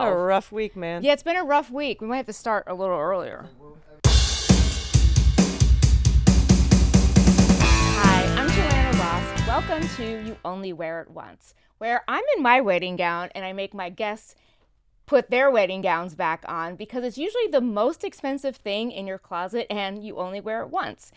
been a rough week, man. Yeah, it's been a rough week. We might have to start a little earlier. Hi, I'm Joanna Ross. Welcome to You Only Wear It Once, where I'm in my wedding gown and I make my guests put their wedding gowns back on because it's usually the most expensive thing in your closet and you only wear it once.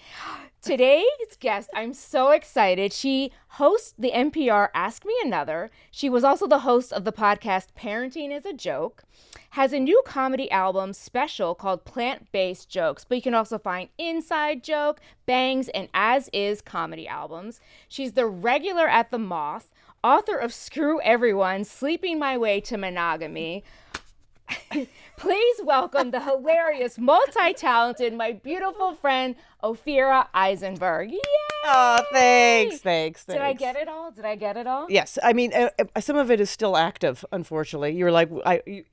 Today's guest, I'm so excited. She hosts the NPR Ask Me Another. She was also the host of the podcast Parenting is a Joke, has a new comedy album special called Plant-Based Jokes, but you can also find Inside Joke, Bangs, and As Is comedy albums. She's the regular at the Moth, author of Screw Everyone, Sleeping My Way to Monogamy. Please welcome the hilarious, multi-talented, my beautiful friend, Ophira Eisenberg. Yay! Oh, thanks. Did I get it all? Yes. I mean, some of it is still active, unfortunately. You were like, you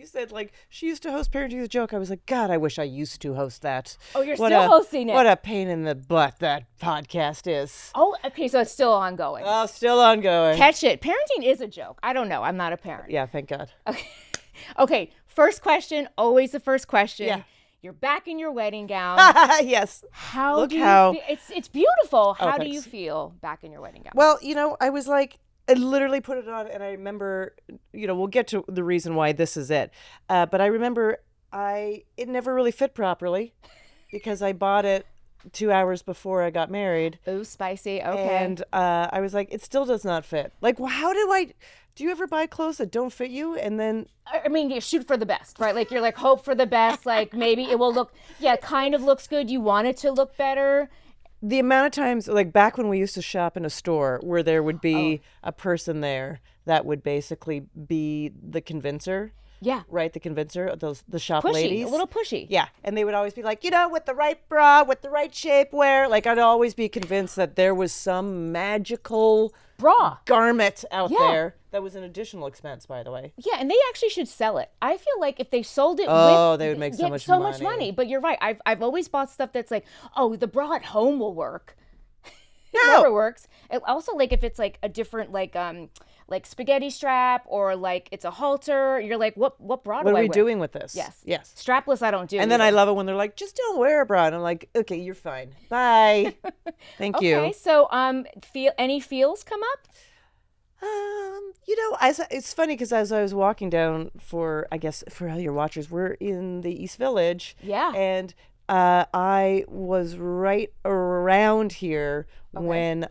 said, like, she used to host Parenting is a Joke. I was like, God, I wish I used to host that. Oh, you're still hosting it. What a pain in the butt that podcast is. Oh, okay, so it's still ongoing. Oh, still ongoing. Catch it. Parenting is a joke. I don't know. I'm not a parent. Yeah, thank God. Okay, first question, always the first question. Yeah. You're back in your wedding gown. Yes. How it's beautiful. How do you feel back in your wedding gown? Well, I was like, I literally put it on, and I remember, we'll get to the reason why this is it. But I remember it never really fit properly because I bought it 2 hours before I got married. Ooh, spicy. Okay. And I was like, it still does not fit. Like, well, do you ever buy clothes that don't fit you? And then, I mean, you shoot for the best, right? Like, you're like, hope for the best. Like, maybe it will look, kind of looks good. You want it to look better. The amount of times, like back when we used to shop in a store where there would be a person there that would basically be the convincer. Yeah. Right, the convincer, the shop pushy, ladies. A little pushy. Yeah, and they would always be like, with the right bra, with the right shapewear. Like, I'd always be convinced that there was some magical bra garment out there that was an additional expense, by the way. Yeah, and they actually should sell it. I feel like if they sold it they would make so much money. But you're right. I've always bought stuff that's like, the bra at home will work. It never works. It also, like, if it's like a different like spaghetti strap or like it's a halter, you're like, what bra do I wear? What are we doing with this? Yes. Strapless I don't do. And then I love it when they're like, just don't wear a bra. And I'm like, okay, you're fine. Bye. Thank you. Okay, so any feels come up? It's funny because as I was walking down for all your watchers, we're in the East Village. Yeah. And I was right around here when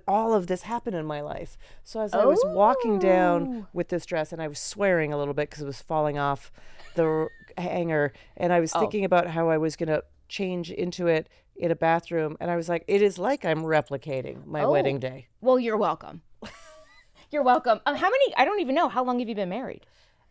all of this happened in my life. So as I was walking down with this dress, and I was swearing a little bit because it was falling off the hanger, and I was thinking about how I was going to change into it in a bathroom, and I was like, it is like I'm replicating my wedding day. Well, you're welcome. You're welcome. How many? I don't even know. How long have you been married?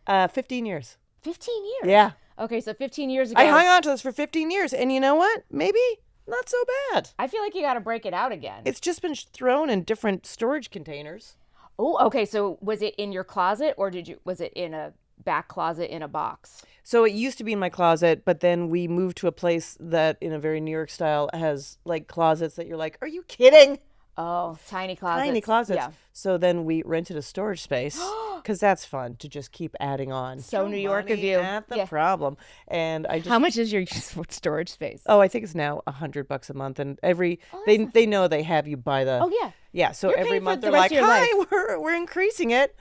15 years. 15 years? Yeah. Okay, so 15 years ago. I hung on to this for 15 years, and you know what? Maybe not so bad. I feel like you got to break it out again. It's just been thrown in different storage containers. Oh, okay. So was it in your closet, or was it in a back closet in a box? So it used to be in my closet, but then we moved to a place that, in a very New York style, has like closets that you're like, are you kidding? Oh, tiny closets. Tiny closets. Yeah. So then we rented a storage space because that's fun to just keep adding on. So New York of you. Not the problem. And I just. How much is your storage space? Oh, I think it's now $100 a month, and they know they have you buy the. Oh yeah. Yeah. So You're every paying month for the they're rest like, of your "Hi, life." we're increasing it."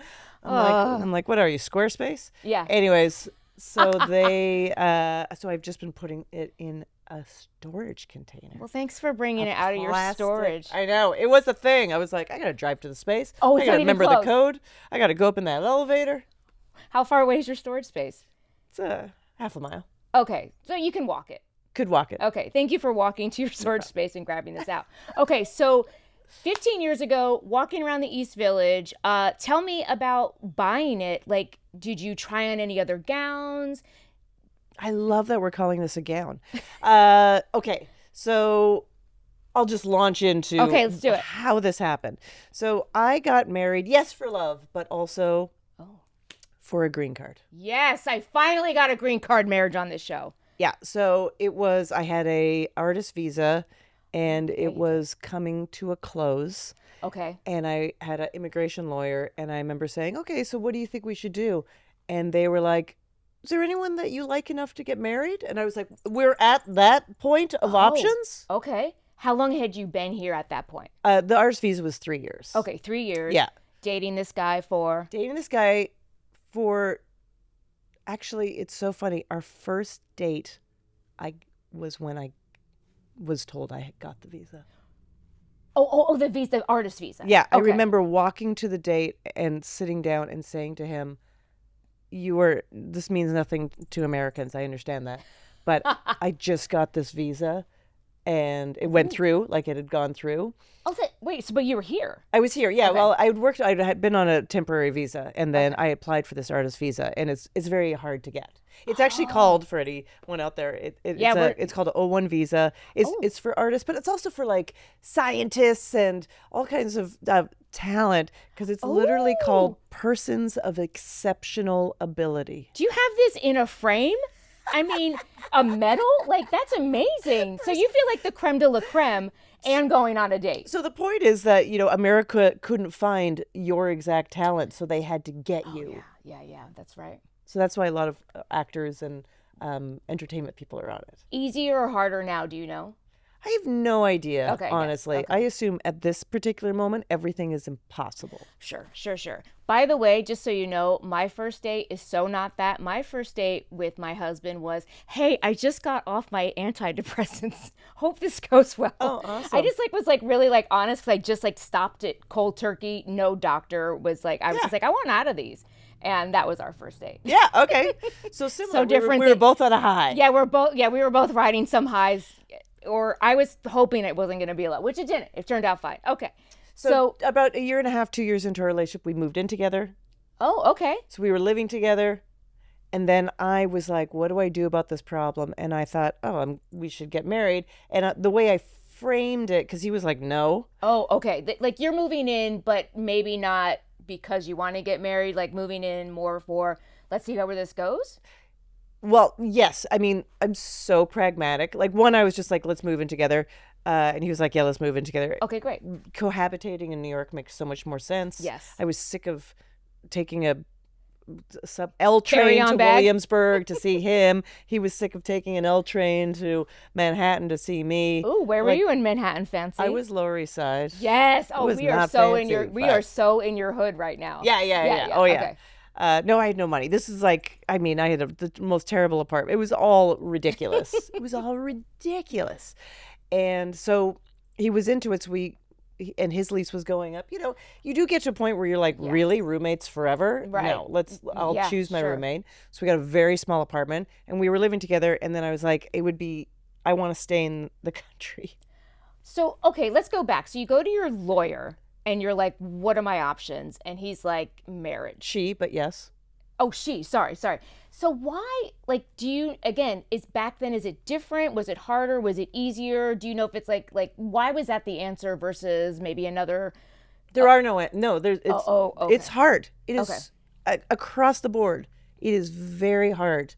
I'm like, what are you, Squarespace? Yeah. Anyways, so so I've just been putting it in a storage container. Well, thanks for bringing it out of your storage. I know. It was a thing. I was like, I got to drive to the space. Oh, it's I got to remember close. the code. I got to go up in that elevator. How far away is your storage space? It's a half a mile. Okay. So you can walk it. Could walk it. Okay. Thank you for walking to your storage space and grabbing this out. Okay. So 15 years ago, walking around the East Village, tell me about buying it. Like, did you try on any other gowns? I love that we're calling this a gown. Okay, so I'll just launch into let's do it. How this happened. So I got married, yes, for love, but also for a green card. Yes, I finally got a green card marriage on this show. Yeah, so I had a artist visa, and it was coming to a close. Okay. And I had an immigration lawyer, and I remember saying, okay, so what do you think we should do? And they were like, is there anyone that you like enough to get married? And I was like, we're at that point of options? Okay. How long had you been here at that point? The artist visa was 3 years. Okay, 3 years. Yeah. Dating this guy for? Dating this guy for, actually, it's so funny. Our first date was when I was told I had got the visa. The visa, the artist visa. Yeah, I Okay. remember walking to the date and sitting down and saying to him, this means nothing to Americans, I understand that, but I just got this visa and it went through, like it had gone through. But you were here. I was here, yeah. Okay. Well, I had been on a temporary visa, and then I applied for this artist visa, and it's very hard to get. It's actually called, for anyone out there, it's called an O1 visa. It's for artists, but it's also for like scientists and all kinds of talent, because it's literally called persons of exceptional ability. Do you have this in a frame? I mean, a medal? Like, that's amazing. So you feel like the creme de la creme and going on a date. So the point is that, America couldn't find your exact talent, so they had to get you. Yeah, that's right. So that's why a lot of actors and entertainment people are on it. Easier or harder now, do you know? I have no idea, Okay, honestly. okay. I assume at this particular moment, everything is impossible. Sure. By the way, just so you know, my first date is so not that. My first date with my husband was, hey, I just got off my antidepressants. Hope this goes well. Oh, awesome. I just was really honest, because I just stopped it cold turkey. No doctor was I was just I want out of these. And that was our first date. Yeah, okay. So similar. So different. We were both on a high. Yeah, we were both riding some highs. Or I was hoping it wasn't going to be a lot, which it didn't. It turned out fine. Okay. So about a year and a half, 2 years into our relationship, we moved in together. Oh, okay. So we were living together. And then I was like, what do I do about this problem? And I thought, we should get married. And the way I framed it, because he was like, no. Oh, okay. Like you're moving in, but maybe not because you want to get married, like moving in more for, let's see where this goes? Well, yes. I mean, I'm so pragmatic. Like, one, I was just like, let's move in together. And he was like, yeah, let's move in together. Okay, great. Cohabitating in New York makes so much more sense. Yes. I was sick of taking a L train Carry-on to bag. Williamsburg to see him. He was sick of taking an L train to Manhattan to see me. Ooh, where were you in Manhattan, fancy? I was Lower East Side. Yes. Oh, was we are not so fancy, we are so in your hood right now. Yeah. Oh, yeah. Okay. No, I had no money. This is like, I mean, I had the most terrible apartment. It was all ridiculous. It was all ridiculous. And so he was into it. So and his lease was going up. You do get to a point where you're like, really, roommates forever? Right. No, I'll choose my sure. roommate. So we got a very small apartment, and we were living together. And then I was like, I want to stay in the country. So, okay, let's go back. So you go to your lawyer and you're like, what are my options? And he's like, marriage. But yes. Oh, sorry. So why, do you, again, is it different? Was it harder? Was it easier? Do you know if it's like, why was that the answer versus maybe another? There are no, okay. It's hard. It is across the board. It is very hard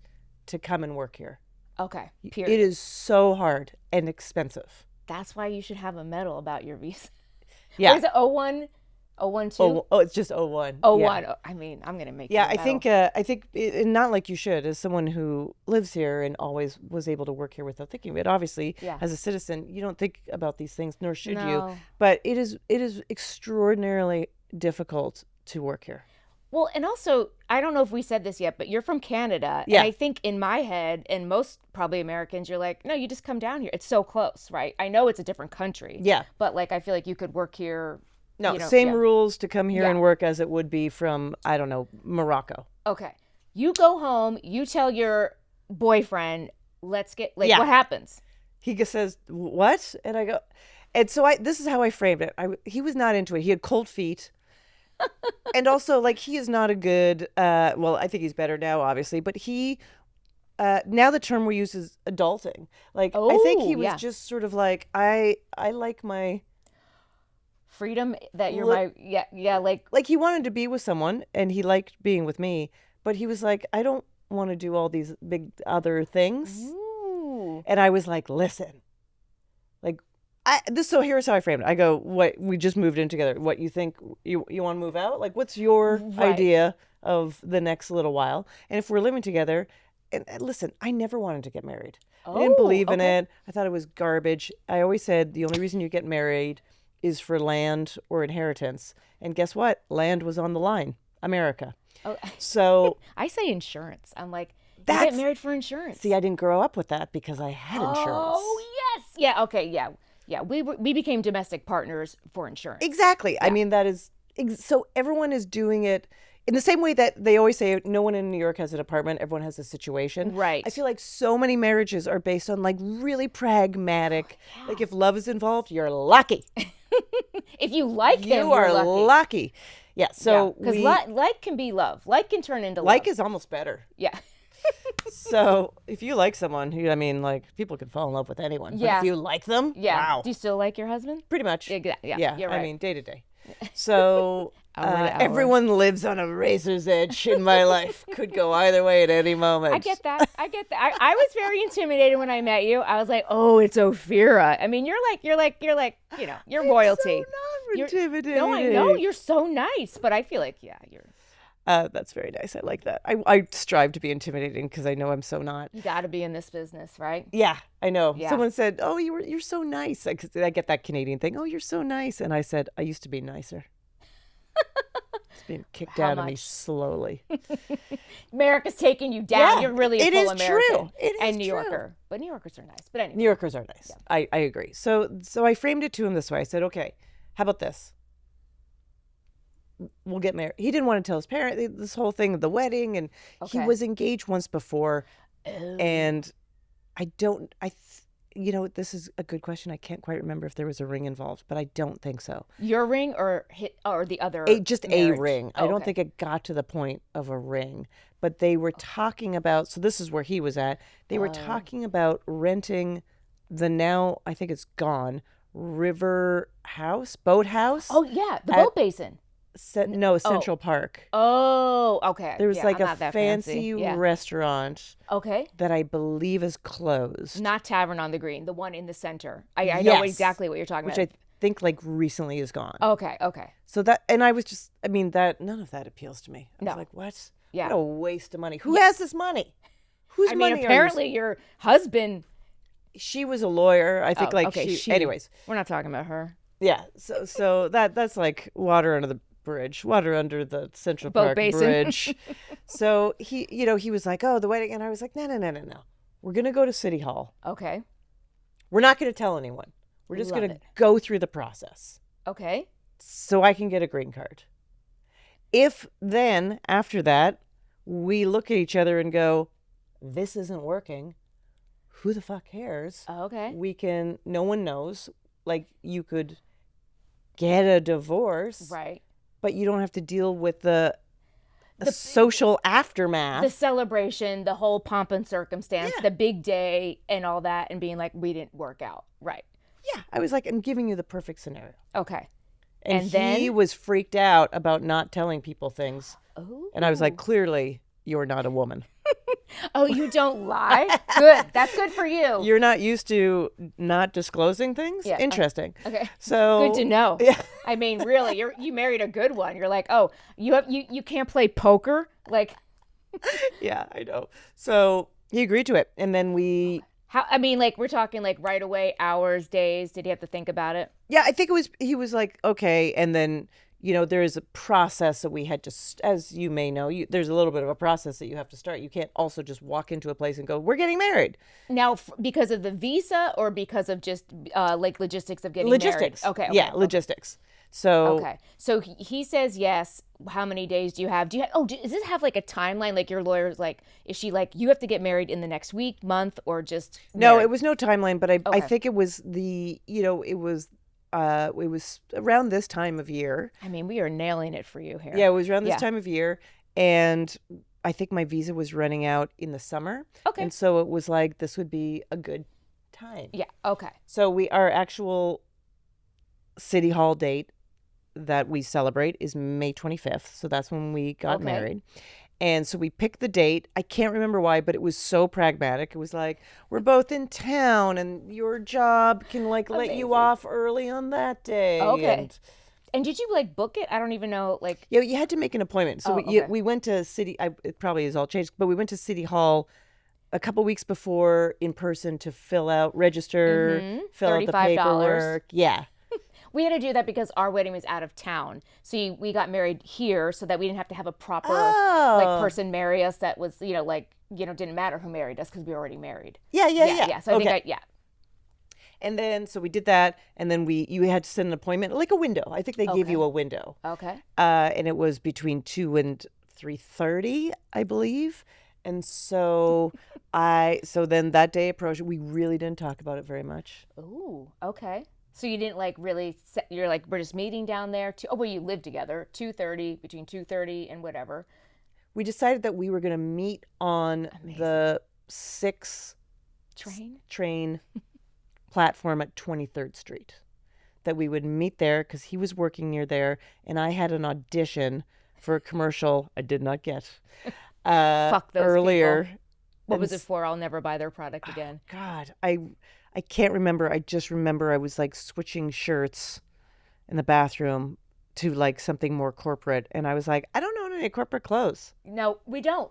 to come and work here. Okay, period. It is so hard and expensive. That's why you should have a medal about your visa. Yeah. Or is it 01? 01 too? Oh, it's just 01. 01. Yeah. I mean, I'm going to make Yeah, you a I think not like you should, as someone who lives here and always was able to work here without thinking of it. Obviously, as a citizen, you don't think about these things, nor should you. But it is extraordinarily difficult to work here. Well, and also, I don't know if we said this yet, but you're from Canada. Yeah. And I think in my head, and most probably Americans, you're like, no, you just come down here. It's so close, right? I know it's a different country. Yeah. But I feel like you could work here. No, same rules to come here and work as it would be from, I don't know, Morocco. Okay. You go home, you tell your boyfriend, let's get, what happens? He says, what? And I go, and so this is how I framed it. He was not into it. He had cold feet. And also, he is not a good, well, I think he's better now, obviously, but he, now the term we use is adulting. I think he was just sort of like, I like my freedom that you're like he wanted to be with someone and he liked being with me, but he was like, I don't want to do all these big other things. Ooh. And I was like, listen, so here's how I framed it. I go, what, we just moved in together. What, you think you want to move out? What's your idea of the next little while. And if we're living together, and listen, I never wanted to get married. I didn't believe in it. I thought it was garbage. I always said the only reason you get married is for land or inheritance. And guess what? Land was on the line. America. Oh. So I say insurance. I'm like, you get married for insurance. See, I didn't grow up with that because I had insurance. Oh, yes. Yeah, okay, yeah. Yeah, we became domestic partners for insurance. Exactly. Yeah. I mean, that is, so everyone is doing it in the same way that they always say no one in New York has an apartment, everyone has a situation. Right. I feel like so many marriages are based on like really pragmatic, like if love is involved, you're lucky. If you like him, you are lucky. Yeah, so because like can be love. Like can turn into love. Like is almost better. Yeah. So if you like someone, I mean, like people can fall in love with anyone. Yeah. But if you like them, wow. Do you still like your husband? Pretty much. Yeah. You're right. I mean, day to day. So everyone lives on a razor's edge in my life. Could go either way at any moment. I get that. I was very intimidated when I met you. I was like, oh, it's Ophira. I mean, you're like, you're royalty. So not intimidating. No, I know you're so nice, but I feel like, you're. That's very nice. I like that. I strive to be intimidating because I know I'm so not. You got to be in this business, right? Yeah, I know. Yeah. Someone said, "Oh, you're so nice." I get that Canadian thing. Oh, you're so nice, and I said, "I used to be nicer." It's being kicked out of me slowly. America's taking you down. You're really a full American. True. It is and New true. Yorker, but New Yorkers are nice. But anyway, New Yorkers are nice. Yeah. I agree. So I framed it to him this way. I said, "Okay, how about this? We'll get married." He didn't want to tell his parents this whole thing of the wedding, and he was engaged once before, and this is a good question. I can't quite remember if there was a ring involved, but I don't think so. Your ring or the other? Just a ring. I don't think it got to the point of a ring, but they were talking about. So this is where he was at. They were talking about renting the now I think it's gone boat house. Oh yeah, the boat basin. Central Park. Oh, okay. There was like a fancy restaurant. Okay. That I believe is closed. Not Tavern on the Green, the one in the center. I know exactly what you're talking about. Which I think like recently is gone. Okay. So that, and I was just, I mean, none of that appeals to me. I was like, what? Yeah. What a waste of money. Who has this money? Whose money apparently your husband. She was a lawyer. I think anyways. We're not talking about her. Yeah. So that's like water under the Central Park bridge. So he was like, oh, the wedding. And I was like, no. We're going to go to City Hall. Okay. We're not going to tell anyone. We're just going to go through the process. Okay. So I can get a green card. If then, after that, we look at each other and go, this isn't working, who the fuck cares? Okay. No one knows. Like, you could get a divorce. Right. But you don't have to deal with the social aftermath. The celebration, the whole pomp and circumstance, the big day and all that, and being like, we didn't work out. Right. Yeah. I was like, I'm giving you the perfect scenario. Okay. And he was freaked out about not telling people things. Oh. And I was like, clearly, you're not a woman. Oh, you don't lie? Good. That's good for you. You're not used to not disclosing things? Yeah. Interesting. Okay. So good to know. Yeah. I mean, really, you married a good one. You're like, oh, you can't play poker? Like. Yeah, I know. So he agreed to it. And then we're talking like right away, hours, days. Did he have to think about it? Yeah, I think he was like, okay. And then, there is a process that we had to, as you may know, there's a little bit of a process that you have to start. You can't also just walk into a place and go, we're getting married. Now, because of the visa or because of just logistics of getting married? Okay. Yeah, logistics. So. Okay. So he says yes. How many days do you have? Does this have like a timeline? Like your lawyer's like, is she like, you have to get married in the next week, month, or just married? No, it was no timeline, but I think it was it was around this time of year. I mean, we are nailing it for you here. Yeah, it was around this time of year. And I think my visa was running out in the summer. Okay. And so it was like, this would be a good time. Yeah, okay. So our actual City Hall date that we celebrate is May 25th. So that's when we got married. And so we picked the date. I can't remember why, but it was so pragmatic. It was like, we're both in town and your job can let you off early on that day. Okay. And did you like book it? I don't even know. Like, Yeah, you had to make an appointment. So we went to it probably is all changed, but we went to City Hall a couple weeks before in person to register, fill out the $35. paperwork. Yeah. We had to do that because our wedding was out of town. So we got married here so that we didn't have to have a proper like person marry us that was, didn't matter who married us because we were already married. Yeah. So I think And then, so we did that, and then you had to set an appointment, like a window. I think they gave you a window. Okay. And it was between 2 and 3:30, I believe. And so then that day approached, we really didn't talk about it very much. Ooh, okay. So you didn't like really you're like, we're just meeting down there. You lived together, 2:30, between 2:30 and whatever. We decided that we were going to meet on the 6 train platform at 23rd Street. That we would meet there because he was working near there, and I had an audition for a commercial I did not get. Fuck those earlier. People. What was it for? I'll never buy their product again. God, I can't remember. I just remember I was like switching shirts in the bathroom to like something more corporate, and I was like, I don't own any corporate clothes. No, we don't.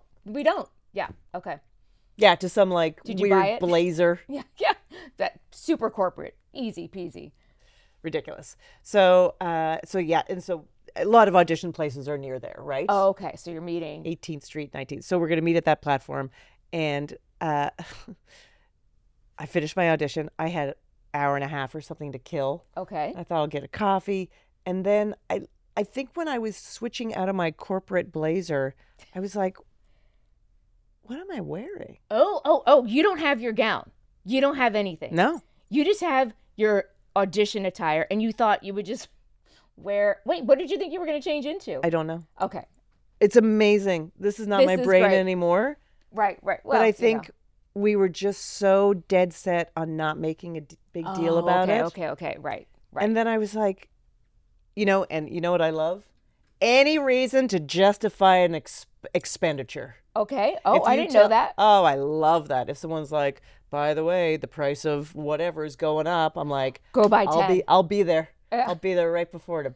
Yeah. Okay. Yeah, to some like Did you weird buy it? blazer. Yeah. That super corporate, easy peasy. Ridiculous. So yeah, and so a lot of audition places are near there, right? Oh, okay. So you're meeting 18th Street, 19th. So we're going to meet at that platform, and I finished my audition. I had an hour and a half or something to kill. Okay. I thought I'll get a coffee, and then I think when I was switching out of my corporate blazer, I was like, what am I wearing? Oh, you don't have your gown. You don't have anything. No. You just have your audition attire, and you thought you would just wear... Wait, what did you think you were going to change into? I don't know. Okay. It's amazing. This is not my brain great. Anymore. Right. Well, but I think we were just so dead set on not making a big deal about it. Okay. Right. And then I was like, and you know what I love? Any reason to justify an expenditure. Okay. Oh, I didn't know that. Oh, I love that. If someone's like, by the way, the price of whatever is going up, I'm like, go buy 10. I'll be there. I'll be there right before to.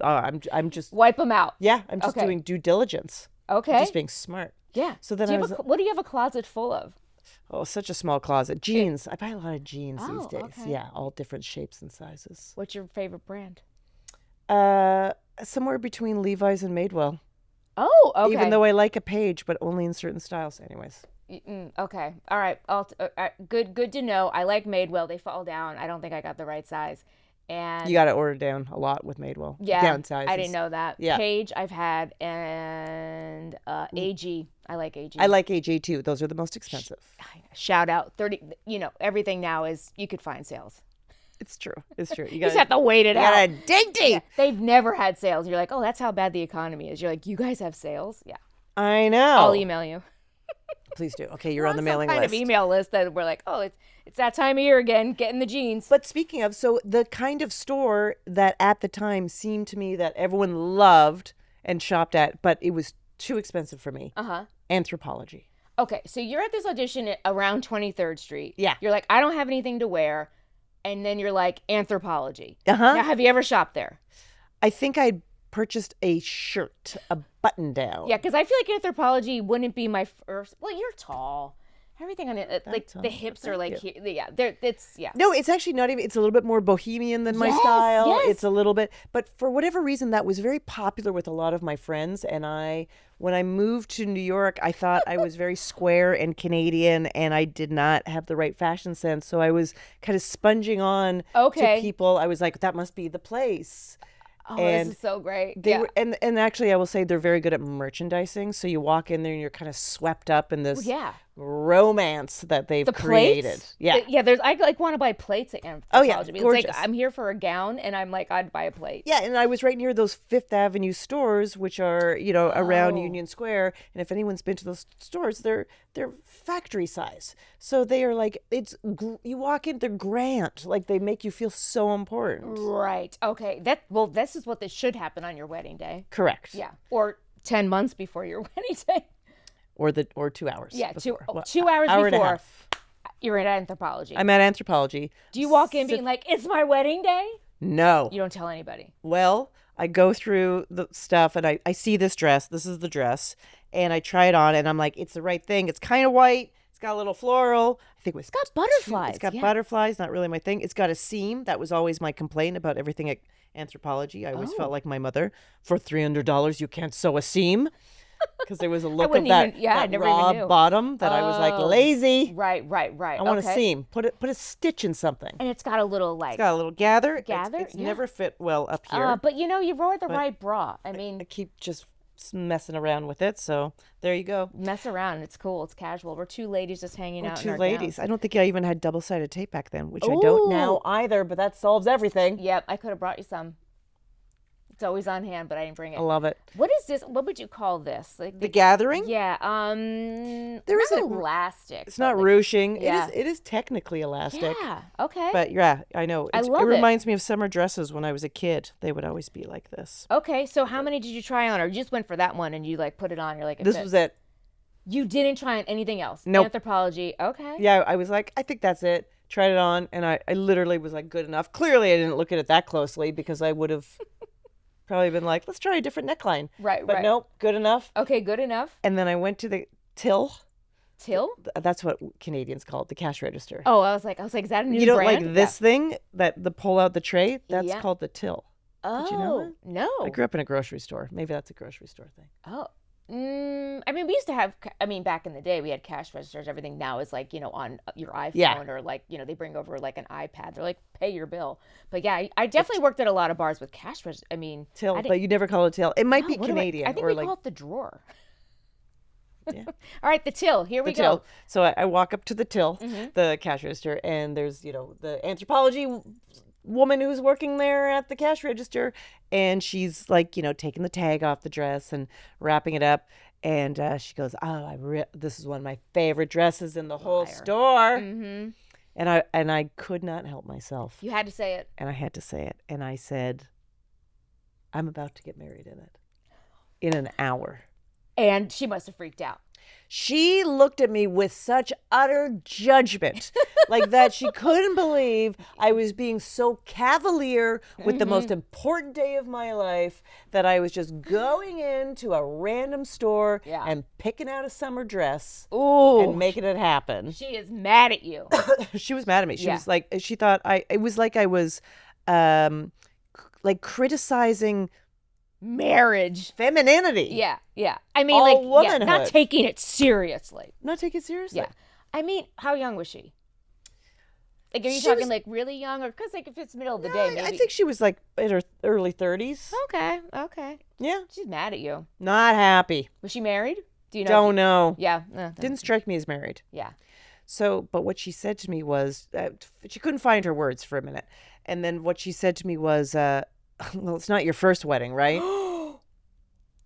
I'm just wipe them out. Yeah, I'm just doing due diligence. Okay. I'm just being smart. Yeah. So then what do you have a closet full of? Oh, such a small closet. Jeans. I buy a lot of jeans these days. Okay. Yeah, all different shapes and sizes. What's your favorite brand? Somewhere between Levi's and Madewell. Oh, okay. Even though I like Ep8, but only in certain styles. Anyways. Okay. All right. Good to know. I like Madewell. They fall down. I don't think I got the right size. And you got to order down a lot with Madewell. Yeah. Down sizes. I didn't know that. Yeah. Page I've had, and AG. I like AG. I like AG too. Those are the most expensive. Shout out 30. Everything now is you could find sales. It's true. You just have to wait it out. You gotta dig deep. Yeah. They've never had sales. You're like, oh, that's how bad the economy is. You're like, you guys have sales? Yeah. I know. I'll email you. Please do. Okay, you're on the mailing list. Kind of email list that we're like, oh, it's that time of year again, getting the jeans. But speaking of, so the kind of store that at the time seemed to me that everyone loved and shopped at, but it was too expensive for me. Anthropology. Okay, so you're at this audition around 23rd Street. Yeah. You're like, I don't have anything to wear. And then you're like, Anthropology. Now, have you ever shopped there? I think I purchased a shirt, a button down. Yeah, because I feel like Anthropology wouldn't be my first. Well, you're tall. Everything on it, like the hips are like, it's. No, it's actually not even. It's a little bit more bohemian than my style. Yes. It's a little bit, but for whatever reason, that was very popular with a lot of my friends. And when I moved to New York, I thought I was very square and Canadian, and I did not have the right fashion sense. So I was kind of sponging on to people. I was like, that must be the place. Oh, this is so great. They were, and actually, I will say they're very good at merchandising. So you walk in there and you're kind of swept up in this romance that they've created. Plates? Yeah. I want to buy plates at Anthropology. Gorgeous. It's like I'm here for a gown, and I'm like, I'd buy a plate. Yeah, and I was right near those Fifth Avenue stores, which are around Union Square. And if anyone's been to those stores, they're factory size. So they are like you walk in, they're grand. Like they make you feel so important. Right. Okay. This is what should happen on your wedding day. Correct. Yeah. Or 10 months before your wedding day. Or 2 hours. Yeah, before. 2 hours hour before. And a half. You're at Anthropology. I'm at Anthropology. Do you walk in being like, it's my wedding day? No. You don't tell anybody. Well, I go through the stuff and I see this dress. This is the dress. And I try it on and I'm like, it's the right thing. It's kind of white. It's got a little floral. I think it's got butterflies. It's got butterflies. Not really my thing. It's got a seam. That was always my complaint about everything at Anthropology. I always felt like my mother. For $300, you can't sew a seam. Because there was a look of that raw bottom that I was like, lazy. Right. I want a seam. Put a stitch in something. And it's got a little It's got a little gather. It's yeah. never fit well up here. But you wore the right bra. I mean, I keep just messing around with it. So there you go. Mess around. It's cool. It's casual. We're two ladies just hanging out. Two ladies. I don't think I even had double-sided tape back then, which I don't now either. But that solves everything. Yep, I could have brought you some. It's always on hand, but I didn't bring it. I love it. What is this? What would you call this? Like the gathering? Yeah. There is elastic. It's not ruching. Yeah. It is technically elastic. Yeah. Okay. But yeah, I know. I love it. It reminds me of summer dresses when I was a kid. They would always be like this. Okay. So how many did you try on, or you just went for that one and you like put it on? You're like, this was it. You didn't try on anything else. Nope. Anthropology. Okay. Yeah, I was like, I think that's it. Tried it on, and I literally was like, good enough. Clearly, I didn't look at it that closely because I would have. Probably been like, let's try a different neckline. Right. But nope, good enough. Okay, good enough. And then I went to the till. Till? That's what Canadians call it, the cash register. Oh, I was like, is that a new brand? You don't like this thing that the pull out the tray? That's called the till. Oh, did you know that? No. I grew up in a grocery store. Maybe that's a grocery store thing. Oh. I mean, we used to have, back in the day, we had cash registers. Everything now is like, on your iPhone or like, they bring over like an iPad. They're like, pay your bill. But yeah, I definitely worked at a lot of bars with cash registers. I mean. Till, but you never call it till. It might be Canadian. I think we call it the drawer. Yeah. All right, the till. Here we go. Till. So I walk up to the till, the cash register, and there's, the Anthropology woman who's working there at the cash register, and she's like, taking the tag off the dress and wrapping it up, and she goes, this is one of my favorite dresses in the whole store. And I could not help myself. You had to say it. And I had to say it, and I said, I'm about to get married in it in an hour. And she must have freaked out. She looked at me with such utter judgment, like that she couldn't believe I was being so cavalier with the most important day of my life, that I was just going into a random store and picking out a summer dress and making it happen. She is mad at you. She was mad at me. She was like, she thought it was like I was like criticizing marriage, femininity. Yeah. I mean, womanhood. Not taking it seriously. Not taking it seriously. Yeah. I mean, how young was she? Like, are you talking like really young, or because like if it's middle of the day? Maybe. I think she was like in her early 30s. Okay. Yeah. She's mad at you. Not happy. Was she married? Do you know? Don't know. Yeah. Didn't strike me as married. Yeah. So, but what she said to me was, she couldn't find her words for a minute, and then what she said to me was, well, it's not your first wedding, right?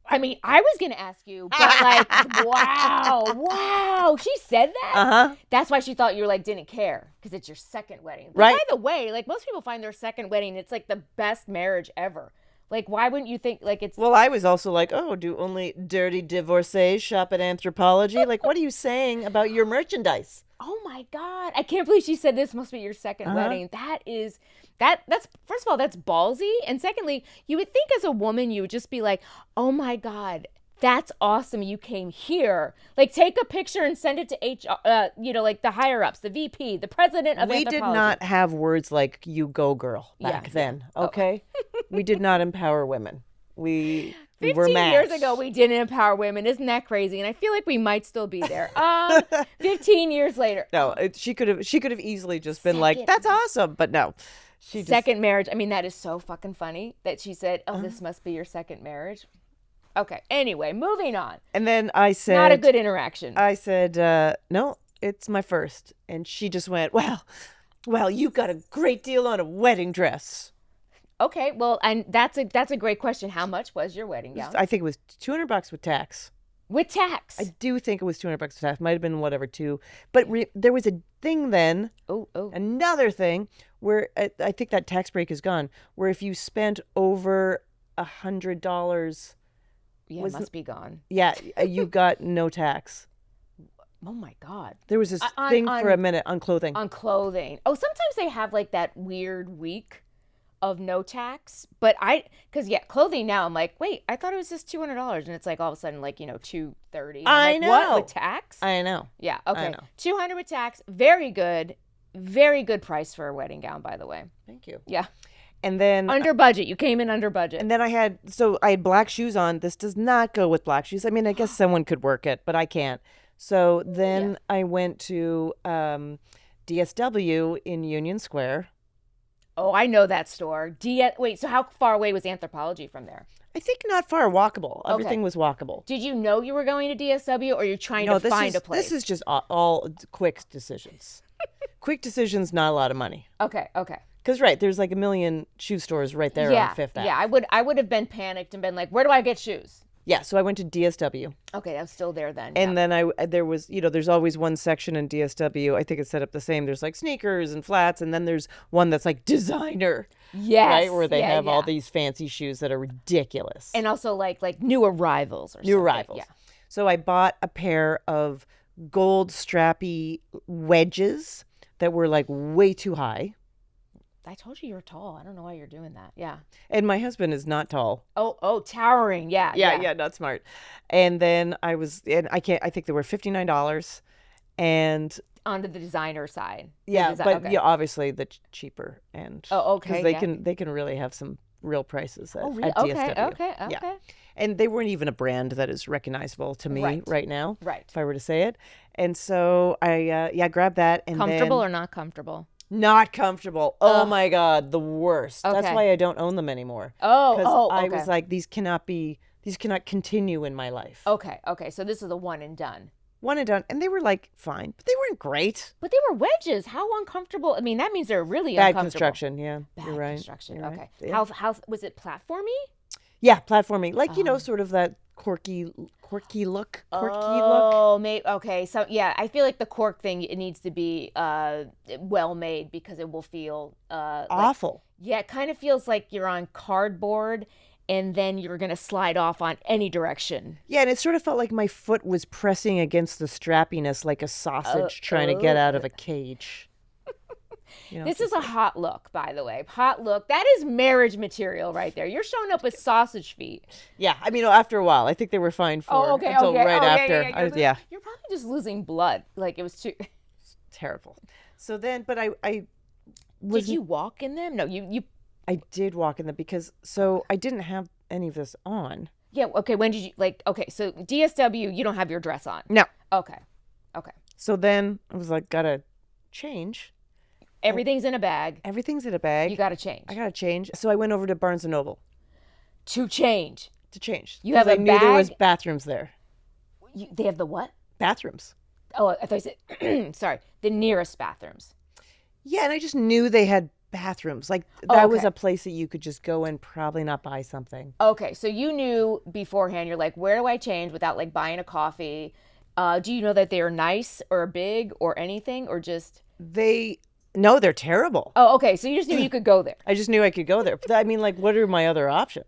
I mean, I was going to ask you, but like, wow. She said that? Uh-huh. That's why she thought you like didn't care, because it's your second wedding. But right. By the way, like most people find their second wedding, it's like the best marriage ever. Like, why wouldn't you think like it's... Well, I was also like, oh, do only dirty divorcees shop at Anthropology? Like, what are you saying about your merchandise? Oh my God. I can't believe she said this must be your second wedding. That's first of all, that's ballsy. And secondly, you would think as a woman, you would just be like, oh my God, that's awesome. You came here. Like, take a picture and send it to HR, like the higher ups, the VP, the president of Anthropology. We did not have words like "you go girl" back then. Okay. We did not empower women. We were 15 years ago, we didn't empower women. Isn't that crazy? And I feel like we might still be there. 15 years later. No, she could have easily just been like, that's awesome. But no. Second marriage. I mean, that is so fucking funny that she said, oh, this must be your second marriage. Okay. Anyway, moving on. And then I said... Not a good interaction. I said, no, it's my first. And she just went, well, you got a great deal on a wedding dress. Okay, well, and that's a great question. How much was your wedding gown? I think it was $200 with tax. With tax? I do think it was $200 with tax. Might have been whatever, too. But there was a thing then, another thing, where I think that tax break is gone, where if you spent over $100... Yeah, it must be gone. Yeah, you got no tax. Oh, my God. There was this thing for a minute on clothing. On clothing. Oh, sometimes they have like that weird week of no tax. But because clothing now, I'm like, wait, I thought it was just $200, and it's like all of a sudden like $230. I like, know. What with tax? I know. Yeah. Okay. I know. $200 with tax. Very good. Very good price for a wedding gown, by the way. Thank you. Yeah. And then under budget. You came in under budget. And then I had black shoes on. This does not go with black shoes. I mean, I guess someone could work it, but I can't. So then I went to DSW in Union Square. Oh, I know that store. Wait, so how far away was Anthropology from there? I think not far. Walkable. Everything was walkable. Did you know you were going to DSW, or you're trying to find a place? This is just all quick decisions. Quick decisions, not a lot of money. Okay. Because there's like a million shoe stores right there on Fifth Ave. Yeah, I would have been panicked and been like, where do I get shoes? Yeah, so I went to DSW. Okay, I'm still there then. And then there was, there's always one section in DSW. I think it's set up the same. There's like sneakers and flats, and then there's one that's like designer. Yes. Right, where they have all these fancy shoes that are ridiculous. And also like new arrivals or something. New arrivals. Yeah. So I bought a pair of gold strappy wedges that were like way too high. I told you you're tall. I don't know why you're doing that. Yeah. And my husband is not tall. Oh, towering. Yeah, not smart. And then I think they were $59. And onto the designer side. Obviously the cheaper and okay. Because they can really have some real prices at DSW. Okay. Yeah. And they weren't even a brand that is recognizable to me right now. Right. If I were to say it. And so I grabbed that. And comfortable or not comfortable? Not comfortable. Oh my God, the worst. Okay. That's why I don't own them anymore. Because I was like, these cannot continue in my life. Okay. So this is a one and done. One and done. And they were like fine, but they weren't great. But they were wedges. How uncomfortable? I mean, that means they're really bad uncomfortable. Construction. Yeah, Bad you're right. Construction. You're Okay. right. Yeah. How was it platformy? Yeah, platforming. Like sort of that quirky look. Oh, maybe. Okay. So I feel like the cork thing, it needs to be well made, because it will feel awful. It kind of feels like you're on cardboard, and then you're gonna slide off on any direction. Yeah, and it sort of felt like my foot was pressing against the strappiness, like a sausage trying to get out of a cage. This is a hot look, by the way. Hot look. That is marriage material right there. You're showing up with sausage feet. Yeah, I mean, after a while, I think they were fine for until right after. You're probably just losing blood. Like, it was too terrible. So then, but I did you walk in them? No, you. I did walk in them because I didn't have any of this on. Yeah. Okay. When did you Okay, so DSW, you don't have your dress on. No. Okay. So then I was like, gotta change. Everything's in a bag. Everything's in a bag. You gotta change. I gotta change. So I went over to Barnes & Noble. To change? You have a bag? I knew there was bathrooms there. They have the what? Bathrooms. Oh, I thought you said, sorry, the nearest bathrooms. Yeah, and I just knew they had bathrooms. Like, that was a place that you could just go and probably not buy something. Okay, so you knew beforehand, you're like, where do I change without like buying a coffee? Do you know that they are nice or big or anything, or just? No, they're terrible. Oh, okay. So you just knew you could go there. I just knew I could go there. I mean, like, what are my other options?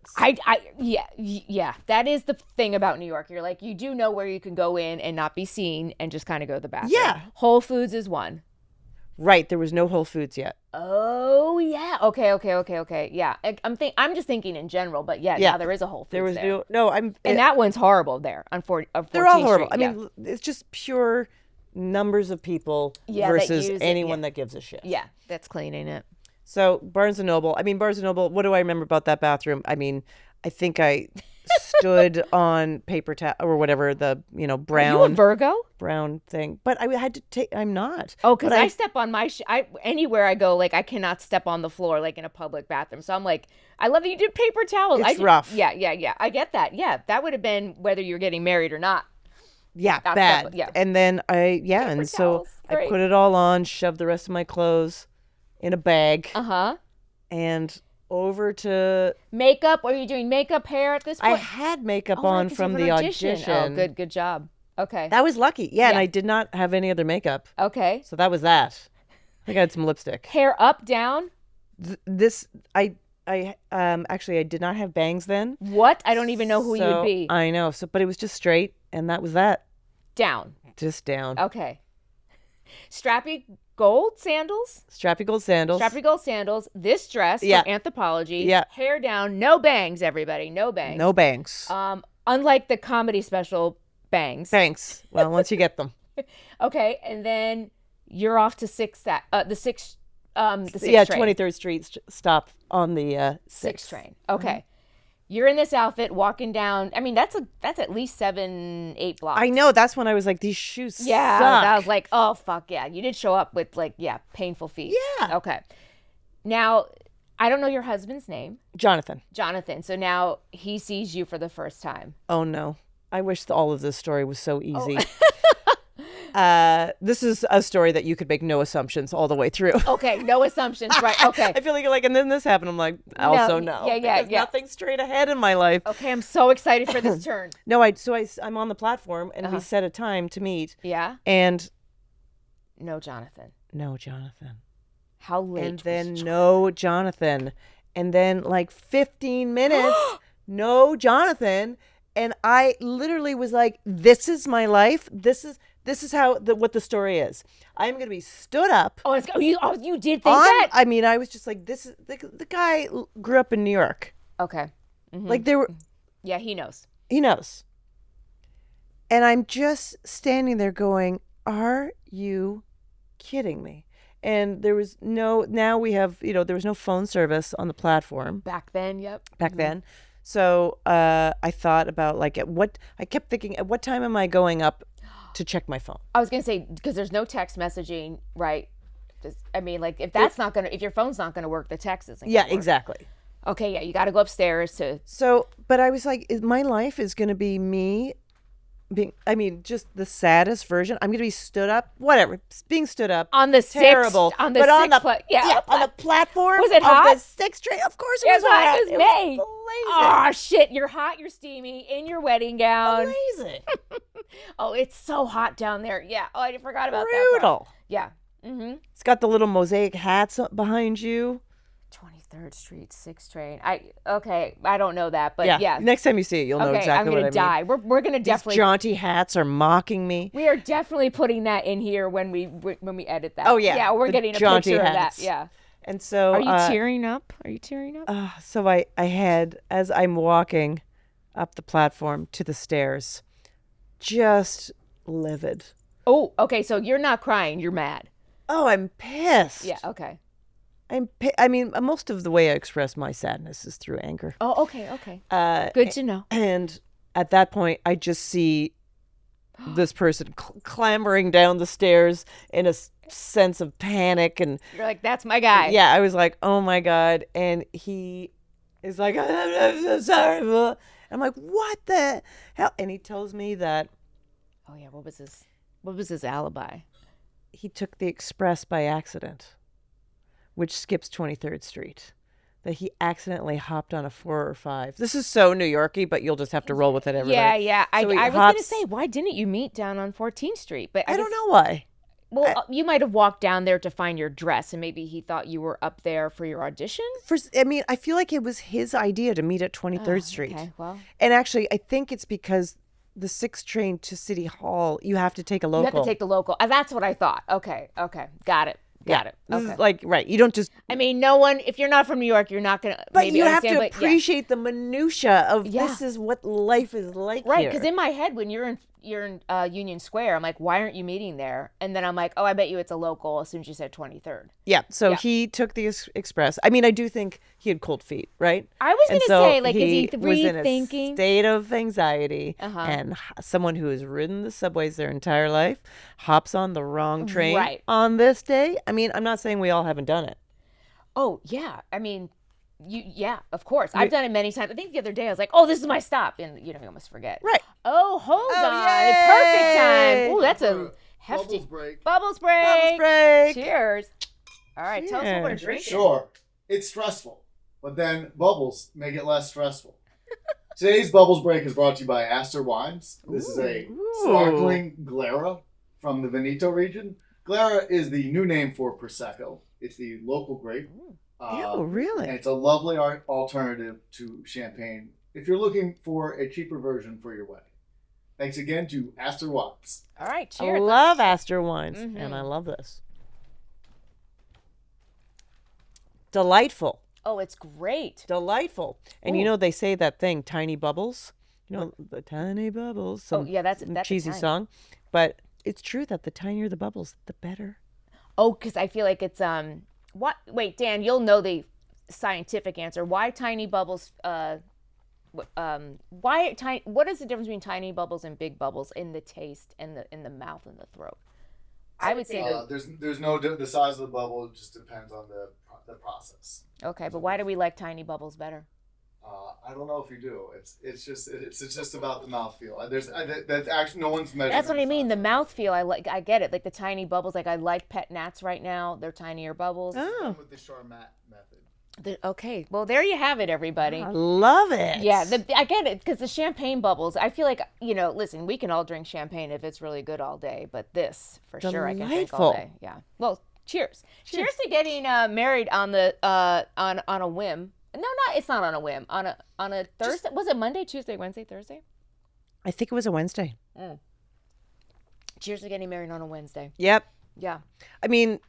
Yeah. That is the thing about New York. You're like, you do know where you can go in and not be seen and just kind of go to the bathroom. Yeah. Whole Foods is one. Right. There was no Whole Foods yet. Oh, yeah. Okay. Yeah. I'm just thinking in general, but now there is a Whole Foods there. Was there. and that one's horrible there on 14th They're all horrible. Street. I mean, it's just pure numbers of people versus anyone that gives a shit. Yeah, that's clean, ain't it? So Barnes & Noble, what do I remember about that bathroom? I mean, I think I stood on paper towel or whatever, the, brown. Are you a Virgo? Brown thing. But I had to take, I'm not. Oh, because I step on my, anywhere I go, like, I cannot step on the floor, like, in a public bathroom. So I'm like, I love that you did paper towels. It's rough. Yeah. I get that. Yeah, that would have been whether you're getting married or not. Yeah, bad. And then I put it all on, shoved the rest of my clothes in a bag. And over to makeup. Are you doing makeup, hair at this point? I had makeup on from the audition. Oh, good job. Okay. That was lucky. Yeah, and I did not have any other makeup. Okay. So that was that. I think I had some lipstick. Hair up, down? Actually I did not have bangs then. What? I don't even know who you would be. I know. But it was just straight, and that was that. Down. Just down. Okay. Strappy gold sandals. Strappy gold sandals. Strappy gold sandals. This dress Yeah. from Anthropology. Yeah. Hair down. No bangs, everybody. No bangs. No bangs. Unlike the comedy special bangs. Bangs. Well, once you get them. Okay, and then you're off to the sixth train. 23rd Street stop on the sixth train. Okay. You're in this outfit walking down. I mean, that's at least 7-8 blocks. I know. That's when I was like, these shoes suck. I was like, oh, fuck yeah. You did show up with painful feet. Yeah. Okay. Now, I don't know your husband's name. Jonathan. So now he sees you for the first time. Oh, no. I wish all of this story was so easy. This is a story that you could make no assumptions all the way through. Okay, no assumptions, right? Okay. I feel like you're like, and then this happened. I'm like, also no. Yeah. There's nothing straight ahead in my life. Okay, I'm so excited for this turn. No, I'm on the platform and we set a time to meet. Yeah. And no Jonathan. How late? And then no Jonathan. And then like 15 minutes, no Jonathan. And I literally was like, this is my life. This is how what the story is. I'm going to be stood up. Oh, you did think that? I mean, I was just like, this is the guy grew up in New York. Okay. Mm-hmm. Like there were. Yeah, he knows. And I'm just standing there going, are you kidding me? And there was now we have, there was no phone service on the platform. Back then, yep. Back then. So I thought about I kept thinking, at what time am I going up to check my phone? I was going to say, because there's no text messaging, right? If your phone's not going to work, the text isn't going to work. Exactly. Okay, yeah, you got to go upstairs to. So, but I was like, my life is going to be me just the saddest version. I'm going to be stood up, being stood up. On the terrible. On the on the platform. Was it hot? The sixth train. Of course it was hot. It was May. It was oh, shit. You're hot. You're steamy in your wedding gown. Amazing. Oh, it's so hot down there. Yeah. Oh, I forgot about that. Brutal. Yeah. Mm-hmm. It's got the little mosaic hats behind you. 23rd Street, 6th train. I don't know that, but yeah. Next time you see it, you'll know exactly what I mean. I'm gonna die. We're gonna definitely. These jaunty hats are mocking me. We are definitely putting that in here when we edit that. Oh yeah. Yeah, we're getting a picture hats. of that. Yeah. And so. Are you tearing up? So I had, as I'm walking up the platform to the stairs, just livid. Oh, okay. So you're not crying. You're mad. Oh, I'm pissed. Yeah. Okay. Most of the way I express my sadness is through anger. Oh, okay. Good to know. And at that point, I just see this person clambering down the stairs in a sense of panic. And you're like, that's my guy. Yeah, I was like, oh my God. And he is like, I'm so sorry. I'm like, what the hell? And he tells me that. Oh, yeah. What was his alibi? He took the express by accident, which skips 23rd Street, that he accidentally hopped on a 4 or 5. This is so New Yorky, but you'll just have to roll with it, everybody. Yeah. So I was going to say, why didn't you meet down on 14th Street? But I don't know why. Well, you might have walked down there to find your dress, and maybe he thought you were up there for your audition? I feel like it was his idea to meet at 23rd Street. Okay, well. And actually, I think it's because the 6th train to City Hall, you have to take a local. You have to take the local. That's what I thought. Okay. Got it. Okay. This is right. You don't just. No one. If you're not from New York, you're not gonna. But you have to appreciate the minutia of this is what life is like. Right. Because in my head, when you're in Union Square, I'm like, why aren't you meeting there? And then I'm like, oh, I bet you it's a local. As soon as you said 23rd. Yeah. So he took the express. I do think he had cold feet, right? I was gonna say, like, is he rethinking? Was in a state of anxiety, and someone who has ridden the subways their entire life hops on the wrong train on this day. I'm not saying we all haven't done it. Oh yeah. Of course. I've done it many times. I think the other day I was like, oh, this is my stop. And you almost forget. Right. Oh, hold on. Yay! Perfect time. Oh, that's a hefty. Bubbles break. Cheers. All right. Cheers. Tell us what we're drinking. Sure. It's stressful, but then bubbles make it less stressful. Today's Bubbles Break is brought to you by Astor Wines. This is a sparkling Glera from the Veneto region. Glera is the new name for Prosecco. It's the local grape. Really? And it's a lovely alternative to champagne if you're looking for a cheaper version for your wedding. Thanks again to Astor Watts. All right, I cheers. love Astor wines, and I love this. Delightful. Oh, it's great. Delightful. And you know, they say that thing, tiny bubbles. You know, the tiny bubbles. Some that's cheesy Italian. song. But it's true that the tinier the bubbles, the better. Oh, because I feel like it's what? Wait, Dan, you'll know the scientific answer. Why tiny bubbles? Why tiny? What is the difference between tiny bubbles and big bubbles in the taste and in the mouth and the throat? I would say there's no the size of the bubble. It just depends on the process. Okay, but why do we like tiny bubbles better? I don't know if you do. It's just about the mouthfeel. That's actually no one's measured. That's what I mean. The mouthfeel, I get it. Like the tiny bubbles. Like I like pet gnats right now. They're tinier bubbles. Oh. With the Charmat method. Okay, well there you have it, everybody. I love it. Yeah, I get it, because the champagne bubbles, I feel like, listen, we can all drink champagne if it's really good all day, but this, for sure, I can drink all day. Yeah. Well, cheers. Cheers to getting married on the on a whim. No, it's not on a whim. On a Thursday. Was it Monday, Tuesday, Wednesday, Thursday? I think it was a Wednesday. Cheers to getting married on a Wednesday. Yep. Yeah. I mean,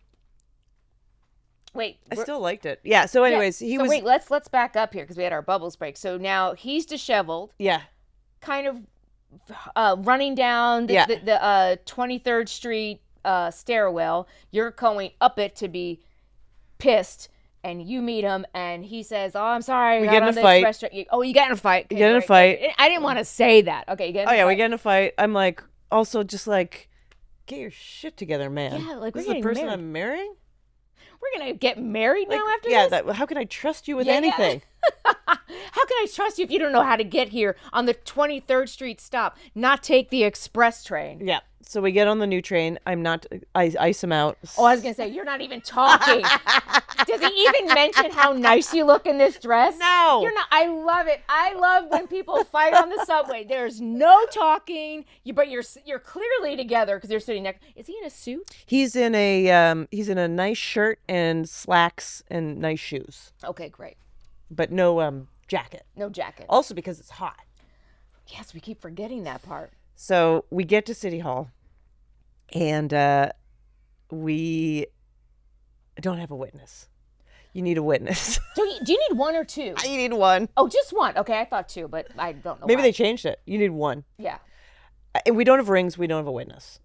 wait. I still liked it. Yeah. So, anyways, he was. Wait. Let's back up here because we had our bubbles break. So now he's disheveled. Yeah. Kind of running down the 23rd Street stairwell. You're going up it to be pissed, and you meet him, and he says, "Oh, I'm sorry." We get in a fight. You get in a fight. Okay, you get in a fight. I didn't want to say that. Okay, you get in a fight. We get in a fight. I'm like, also just like, get your shit together, man. Yeah, like this we're is the person married. I'm marrying. We're gonna get married now after this? How can I trust you with anything? How can I trust you if you don't know how to get here on the 23rd Street stop, not take the express train? Yeah. So we get on the new train. I ice him out. Oh, I was going to say, you're not even talking. Does he even mention how nice you look in this dress? No. You're not. I love it. I love when people fight on the subway. There's no talking, but you're clearly together because you're sitting next. Is he in a suit? He's in a nice shirt and slacks and nice shoes. Okay, great. But no jacket. No jacket. Also because it's hot. Yes, we keep forgetting that part. So we get to City Hall, and we don't have a witness. You need a witness. Do you need one or two? You need one. Oh, just one. Okay, I thought two, but I don't know Maybe why. they changed it. You need one. Yeah. And we don't have rings. We don't have a witness.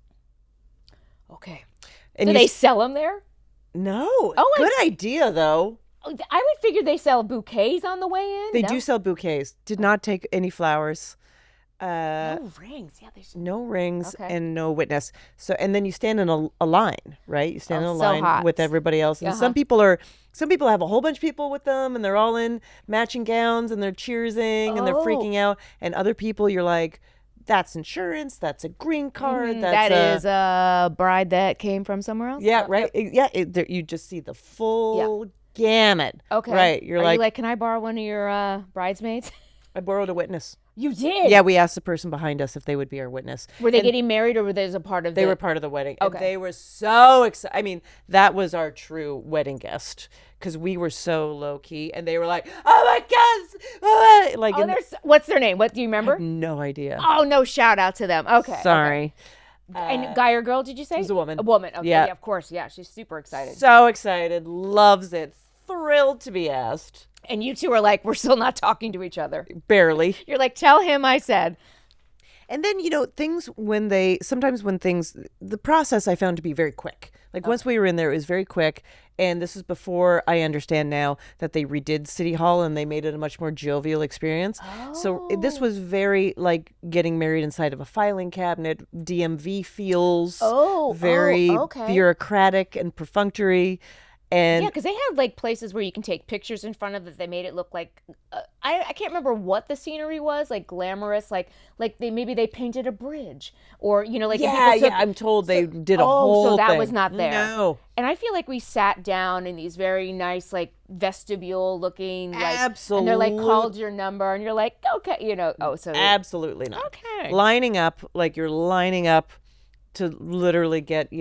Okay. And do they sell them there? No. Oh, good idea, though. I would figure they sell bouquets on the way in. They do sell bouquets. Did not take any flowers. No rings. Yeah, no rings and no witness. So, and then you stand in a line, right? You stand in a line with everybody else. And some people have a whole bunch of people with them, and they're all in matching gowns, and they're cheersing, and they're freaking out. And other people, you're like, that's insurance. That's a green card. That is a bride that came from somewhere else. Yeah, right. Yep. You just see the full gamut. Okay. Right. Are you like, can I borrow one of your bridesmaids? I borrowed a witness. You did? Yeah, we asked the person behind us if they would be our witness. Were they getting married, or were they a part of They were part of the wedding. Okay. And they were so excited. I mean, that was our true wedding guest, because we were so low key, and they were like, "Oh my God!" Like, what's their name? What do you remember? I have no idea. Oh, no, shout out to them. Okay. Sorry. Okay. And guy or girl, did you say? It was a woman. A woman. Okay. Yeah. Yeah, of course. Yeah, she's super excited. So excited. Loves it. Thrilled to be asked. And you two are like, we're still not talking to each other. Barely. You're like, tell him I said. And then, the process I found to be very quick. Like once we were in there, it was very quick. And this is before I understand now that they redid City Hall and they made it a much more jovial experience. Oh. So this was very like getting married inside of a filing cabinet, DMV feels. Very bureaucratic and perfunctory. And yeah, because they had like places where you can take pictures in front of it. They made it look like I can't remember what the scenery was, like glamorous, like they painted a bridge, or I'm told they did a whole so that thing. was not there. No, and I feel like we sat down in these very nice like vestibule looking, like, absolutely, and they're like called your number, and you're like, okay, absolutely not. Okay, lining up like you're lining up to literally get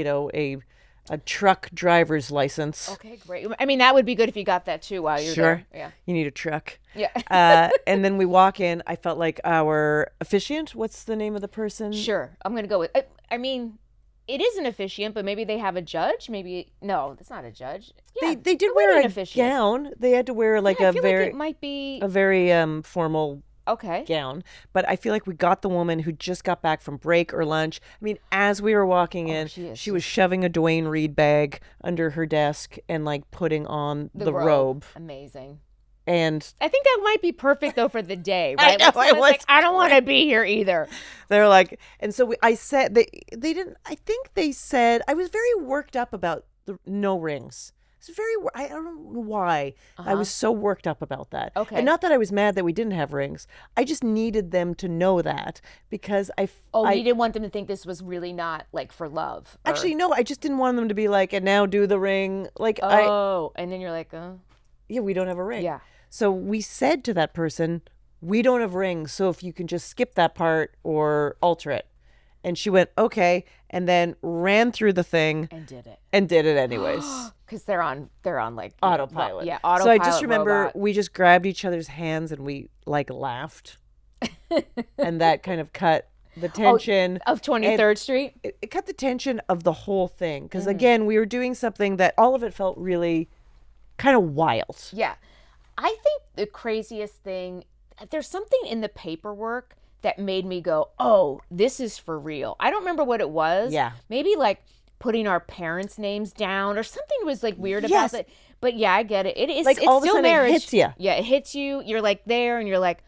a truck driver's license. Okay, great. I mean, that would be good if you got that too while you're Sure. there. Yeah. You need a truck. Yeah. And then we walk in. I felt like our officiant. What's the name of the person? Sure. I'm going to go with, I mean, it is an officiant, but maybe they have a judge. Maybe, no, that's not a judge. Yeah, They did it would wear be an a officiant. gown. They had to wear like Yeah, I a feel very like it might be, a very formal okay. gown. But I feel like we got the woman who just got back from break or lunch. I mean, as we were walking in, she was shoving a Dwayne Reed bag under her desk and like putting on the robe. Amazing. And I think that might be perfect though for the day, right? I know, Like, like, I don't want to be here either. They're like, and so I said they didn't. I think they said I was very worked up about the no rings. It's very. I don't know why I was so worked up about that. Okay. And not that I was mad that we didn't have rings. I just needed them to know that because I. You didn't want them to think this was really not like for love. Actually, no. I just didn't want them to be like, and now do the ring. Like and then you're like, yeah, we don't have a ring. Yeah. So we said to that person, we don't have rings, so if you can just skip that part or alter it. And she went, okay, and then ran through the thing. And did it. And did it anyways. Because they're on like autopilot. Yeah, autopilot. So I just remember robot. we just grabbed each other's hands and we like laughed. And that kind of cut the tension. Of 23rd Street? It cut the tension of the whole thing. Because again, we were doing something that all of it felt really kind of wild. Yeah. I think the craziest thing, there's something in the paperwork that made me go, oh, this is for real. I don't remember what it was. Yeah. Maybe like putting our parents' names down or something was like weird Yes. about it. But yeah, I get it. It is Like it's all of a still sudden marriage. it hits you. Yeah, it hits you. You're like there and you're like,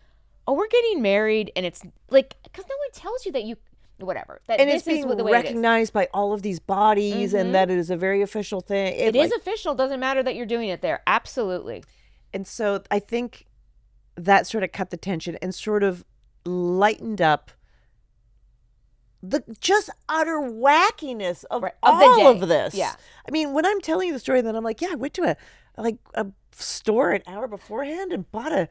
oh, we're getting married. And it's like, because no one tells you that you, whatever. That And this it's being is the way recognized by all of these bodies and that it is a very official thing. It is official. Doesn't matter that you're doing it there. Absolutely. And so I think that sort of cut the tension and sort of lightened up the just utter wackiness of all of this. Yeah. I mean, when I'm telling you the story, then I'm like, yeah, I went to a store an hour beforehand and bought a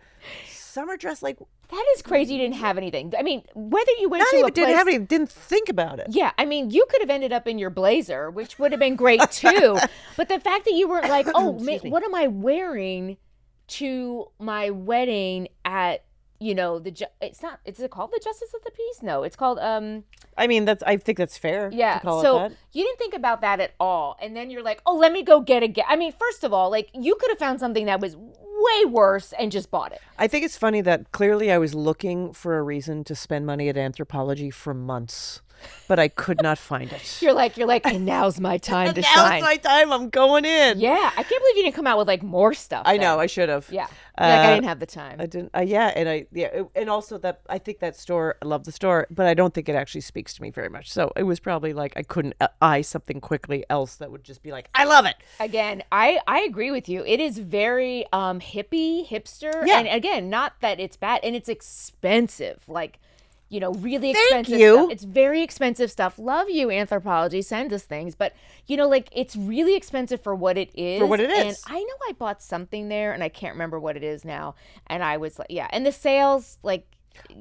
summer dress. Like, That is crazy you didn't have anything. I mean, whether you went not to even a didn't place... have any, didn't think about it. Yeah, I mean, you could have ended up in your blazer, which would have been great too. But the fact that you weren't like, oh, what am I wearing to my wedding at, you know, it's not, is it called the Justice of the Peace? No, it's called, I mean, I think that's fair. yeah. To call So it that. you didn't think about that at all. And then you're like, oh, let me go get a, I mean, first of all, like you could have found something that was way worse and just bought it. I think it's funny that clearly I was looking for a reason to spend money at Anthropology for months, but I could not find it. You're like, and now's my time to Now's shine. my time. I'm going in. Yeah, I can't believe you didn't come out with like more stuff. I know. then. I should have. Yeah, You're like I didn't have the time. I didn't. And also that I think that store. I love the store, but I don't think it actually speaks to me very much. So it was probably like I couldn't eye something quickly else that would just be like, I love it. Again, I agree with you. It is very hippie, hipster, Yeah. and again, not that it's bad, and it's expensive. Like, you know, really expensive you. stuff. It's very expensive stuff. Love you, Anthropology. Send us things, but you know, like it's really expensive for what it is. For what it is. And I know I bought something there, and I can't remember what it is now. And I was like, yeah, and the sales, like.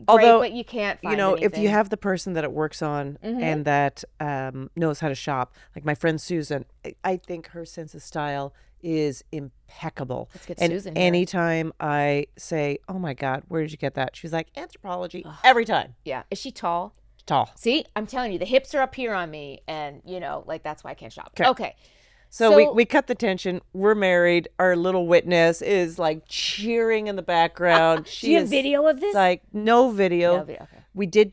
Although, great, but you can't find you know, if anything. you have the person that it works on and that knows how to shop, like my friend Susan, I think her sense of style is impeccable. Let's get and Susan here. anytime I say, "Oh my God, where did you get that?" She's like, "Anthropology." Every time. Yeah, is she tall? Tall. See, I'm telling you, the hips are up here on me, and you know, like that's why I can't shop. Okay. So we cut the tension. We're married. Our little witness is like cheering in the background. Do you have video of this? It's like no video. No video, okay.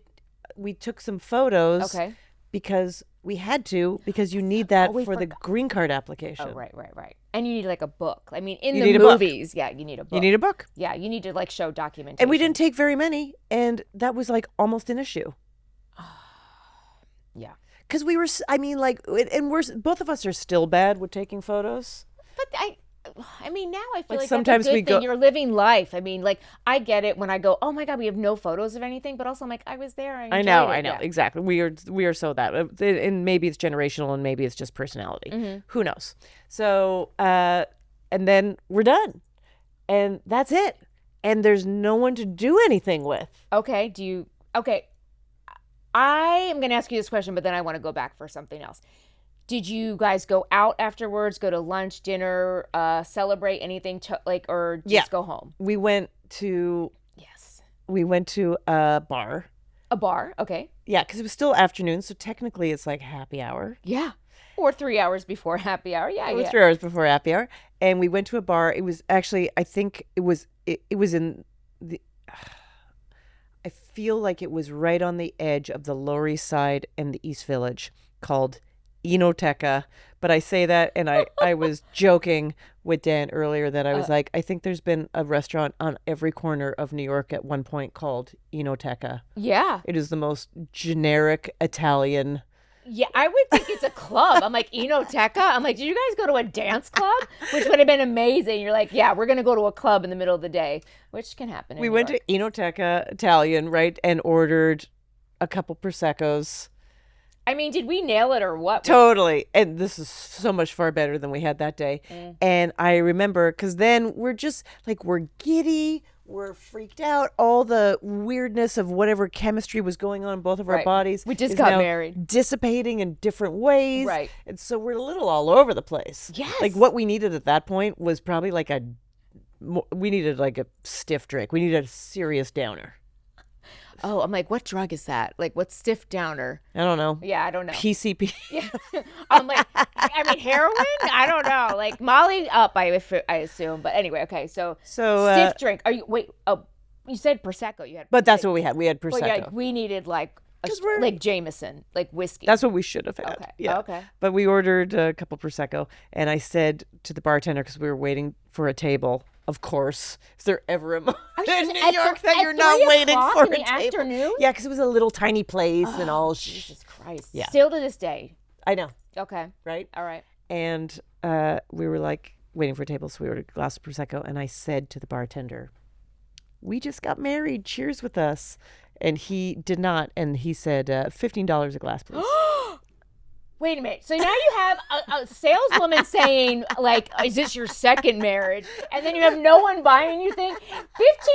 We took some photos. Okay. Because we had to, because you need that we for the green card application. Oh, right. And you need like a book. I mean, in You the need a book. movies, yeah, you need a book. You need a book. Yeah, you need to like show documentation. And we didn't take very many, and that was like almost an issue. Yeah. Because we were, and both of us are still bad with taking photos. But I mean, now I feel Like like sometimes that's a we good thing. go- You're living life. I mean, like I get it when I go, oh my God, we have no photos of anything. But also, I'm like, I was there. I I know, enjoyed it. Yeah. exactly. We are so that, and maybe it's generational, and maybe it's just personality. Mm-hmm. Who knows? So, and then we're done, and that's it. And there's no one to do anything with. Okay. Okay. I am going to ask you this question, but then I want to go back for something else. Did you guys go out afterwards, go to lunch, dinner, celebrate anything, or just go home? We went to a bar. A bar, okay. Yeah, because it was still afternoon, so technically it's like happy hour. Yeah. Or 3 hours before happy hour. Yeah, It was 3 hours before happy hour. And we went to a bar. It was actually, I think it was in the, I feel like it was right on the edge of the Lower East Side and the East Village, called Enoteca. But I say that, and I was joking with Dan earlier that I was like, I think there's been a restaurant on every corner of New York at one point called Enoteca. Yeah. It is the most generic Italian. Yeah, I would think it's a club. I'm like, Enoteca? I'm like, did you guys go to a dance club? Which would have been amazing. You're like, yeah, we're going to go to a club in the middle of the day, which can happen in We New went York. to Enoteca Italian, right, and ordered a couple Proseccos. I mean, did we nail it or what? Totally. And this is so much far better than we had that day. And I remember, because then we're just like, we're giddy, we're freaked out. All the weirdness of whatever chemistry was going on in both of our bodies. We just is got now married. Dissipating in different ways. Right. And so we're a little all over the place. Yes. Like what we needed at that point was probably like we needed like a stiff drink. We needed a serious downer. Oh, I'm like, what drug is that? Like, what's stiff downer? I don't know. Yeah, I don't know. PCP. Yeah. I'm like, I mean, heroin? I don't know. Like, Molly up, I assume. But anyway, okay. So stiff drink. Are you, wait, you said Prosecco. You had, But that's what we had. We had Prosecco. Well, yeah, we needed like Jameson, like whiskey. That's what we should have had. Okay. Yeah. Okay. But we ordered a couple Prosecco, and I said to the bartender, because we were waiting for a table, of course, is there ever a moment in New York that you're not waiting for a table? Afternoon? Yeah, because it was a little tiny place and all. Jesus Christ. Yeah. Still to this day. I know. Okay. Right? All right. And we were like waiting for a table, so we ordered a glass of Prosecco, and I said to the bartender, we just got married. Cheers with us. And he did not, and he said, $15 a glass, please. Wait a minute. So now you have a saleswoman saying, like, is this your second marriage? And then you have no one buying you things.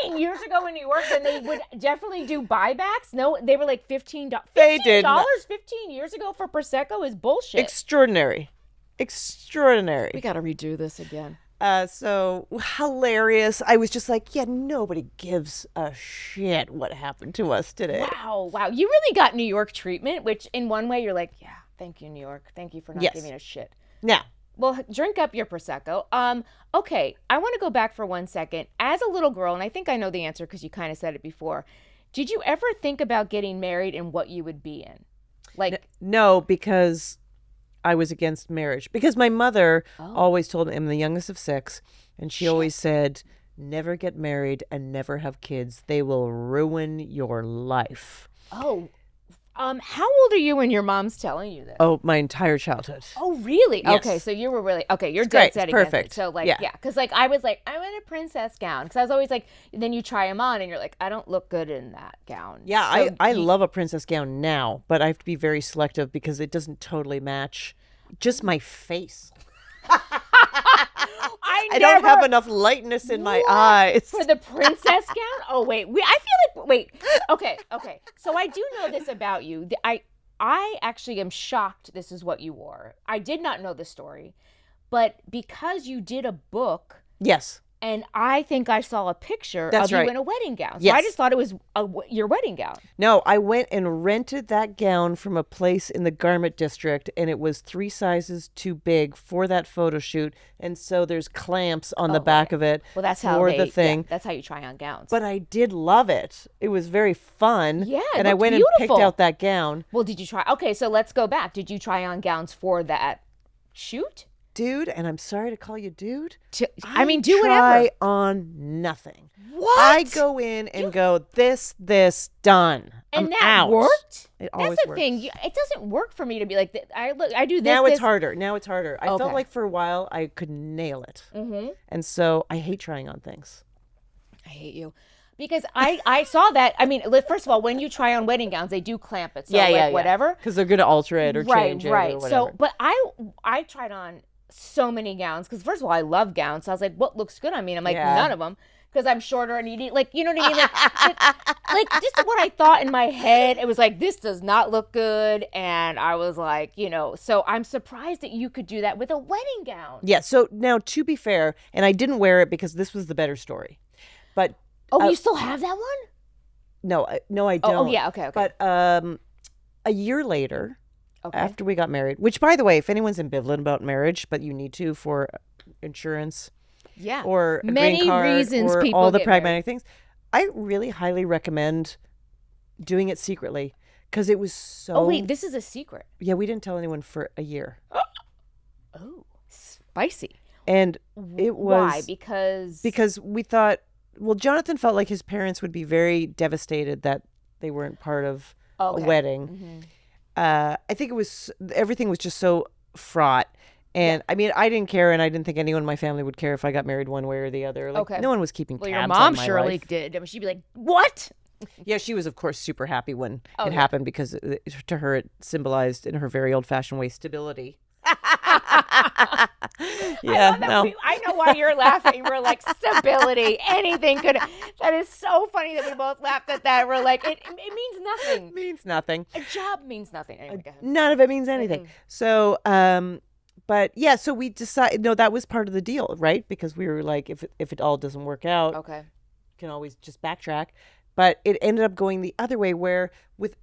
15 years ago in New York, then they would definitely do buybacks. No, they were like $15. They did. $15 15 years ago for Prosecco is bullshit. Extraordinary. We got to redo this again. So hilarious. I was just like, yeah, nobody gives a shit what happened to us today. Wow. You really got New York treatment, which in one way you're like, yeah, thank you, New York. Thank you for not giving us shit. Now, well, drink up your Prosecco. Okay, I want to go back for 1 second. As a little girl, and I think I know the answer because you kind of said it before, did you ever think about getting married and what you would be in? Like, no, because I was against marriage. Because my mother always told me, I'm the youngest of 6, and she always said, never get married and never have kids. They will ruin your life. Oh, how old are you when your mom's telling you this? Oh, my entire childhood. Oh, really? Yes. Okay, so you were really, you're It's dead great. set It's against perfect. it. So, like, Yeah. because, like, I was like, I want a princess gown. Because I was always like, then you try them on, and you're like, I don't look good in that gown. Yeah, So I love a princess gown now, but I have to be very selective because it doesn't totally match just my face. I don't have enough lightness in my eyes. For the princess gown? Oh, wait. I feel like, Okay. So I do know this about you. I actually am shocked this is what you wore. I did not know the story. But because you did a book. Yes. And I think I saw a picture That's of you right. in a wedding gown. So Yes. I just thought it was your wedding gown. No, I went and rented that gown from a place in the garment district, and it was 3 sizes too big for that photo shoot. And so there's clamps on the back of it. Well, that's how for the thing. Yeah, that's how you try on gowns. But I did love it. It was very fun. Yeah, it and I looked went and beautiful. picked out that gown. Well, did you try? Okay, so let's go back. Did you try on gowns for that shoot? Dude, and I'm sorry to call you dude. I mean, do try whatever. on nothing. What? I go in and go, this, done. And I'm that out. worked? It always That's the works. thing. It doesn't work for me to be like, I do this. Now it's this. harder. I Okay. felt like for a while I could nail it. Mm-hmm. And so I hate trying on things. I hate you. Because I saw that. I mean, first of all, when you try on wedding gowns, they do clamp it. So whatever. Because they're going to alter it or change it or whatever. So, but I tried on so many gowns because first of all, I love gowns. So I was like, what looks good on me? And I'm like, Yeah. none of them. Because I'm shorter and eating, like, you know what I mean? Like just what I thought in my head. It was like, this does not look good. And I was like, so I'm surprised that you could do that with a wedding gown. Yeah. So now, to be fair, and I didn't wear it because this was the better story. But You still have that one? no, I don't. Oh, yeah. Okay. But a year later, after we got married, which, by the way, if anyone's ambivalent about marriage, but you need to for insurance. Yeah. Or a many green card, reasons or people all the get pragmatic married. things. I really highly recommend doing it secretly because it was so. Oh wait, this is a secret. Yeah, we didn't tell anyone for a year. Oh, spicy. And it was why? Because we thought, well, Jonathan felt like his parents would be very devastated that they weren't part of a wedding. I think everything was just so fraught. And I mean, I didn't care, and I didn't think anyone in my family would care if I got married one way or the other. Like, no one was keeping tabs your on mom my surely life. did. I mean, she'd be like, "What?" Yeah, she was, of course, super happy when it happened because to her it symbolized, in her very old-fashioned way, stability. Yeah, I know why you're laughing. We're like, stability. Anything could. That is so funny that we both laughed at that. We're like, it means nothing. It means nothing. A job means nothing. Anyway, go ahead. None of it means anything. So, but yeah, so we decided, no, that was part of the deal, right? Because we were like, if it all doesn't work out, okay, you can always just backtrack. But it ended up going the other way, where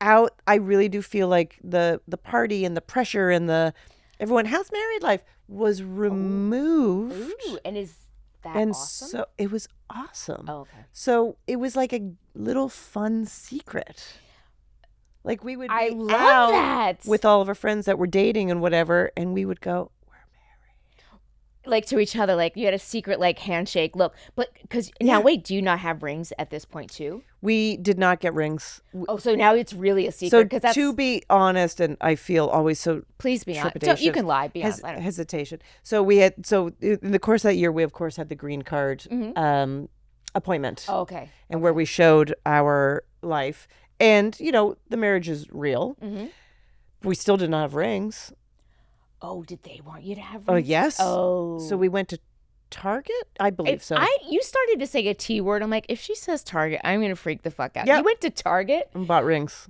I really do feel like the party and the pressure and everyone house married life was removed. Ooh, and is that and awesome? So it was awesome. Oh, okay. So it was like a little fun secret. Like we would be I love out that. with all of our friends that were dating and whatever, and we would go, we're married. Like to each other, like you had a secret like handshake look. But because now, wait, do you not have rings at this point too? We did not get rings. Oh, so now it's really a secret. So Because that's to be honest, and I feel always so please be honest. So trepidatious. you can lie. Be honest. I don't Hesitation. So in the course of that year, we of course had the green card appointment. Oh, okay. And where we showed our life. And, the marriage is real. Mm-hmm. We still did not have rings. Oh, did they want you to have rings? Oh, yes. Oh. So we went to Target? I believe so. You started to say a T word. I'm like, if she says Target, I'm going to freak the fuck out. Yep. You went to Target? And bought rings.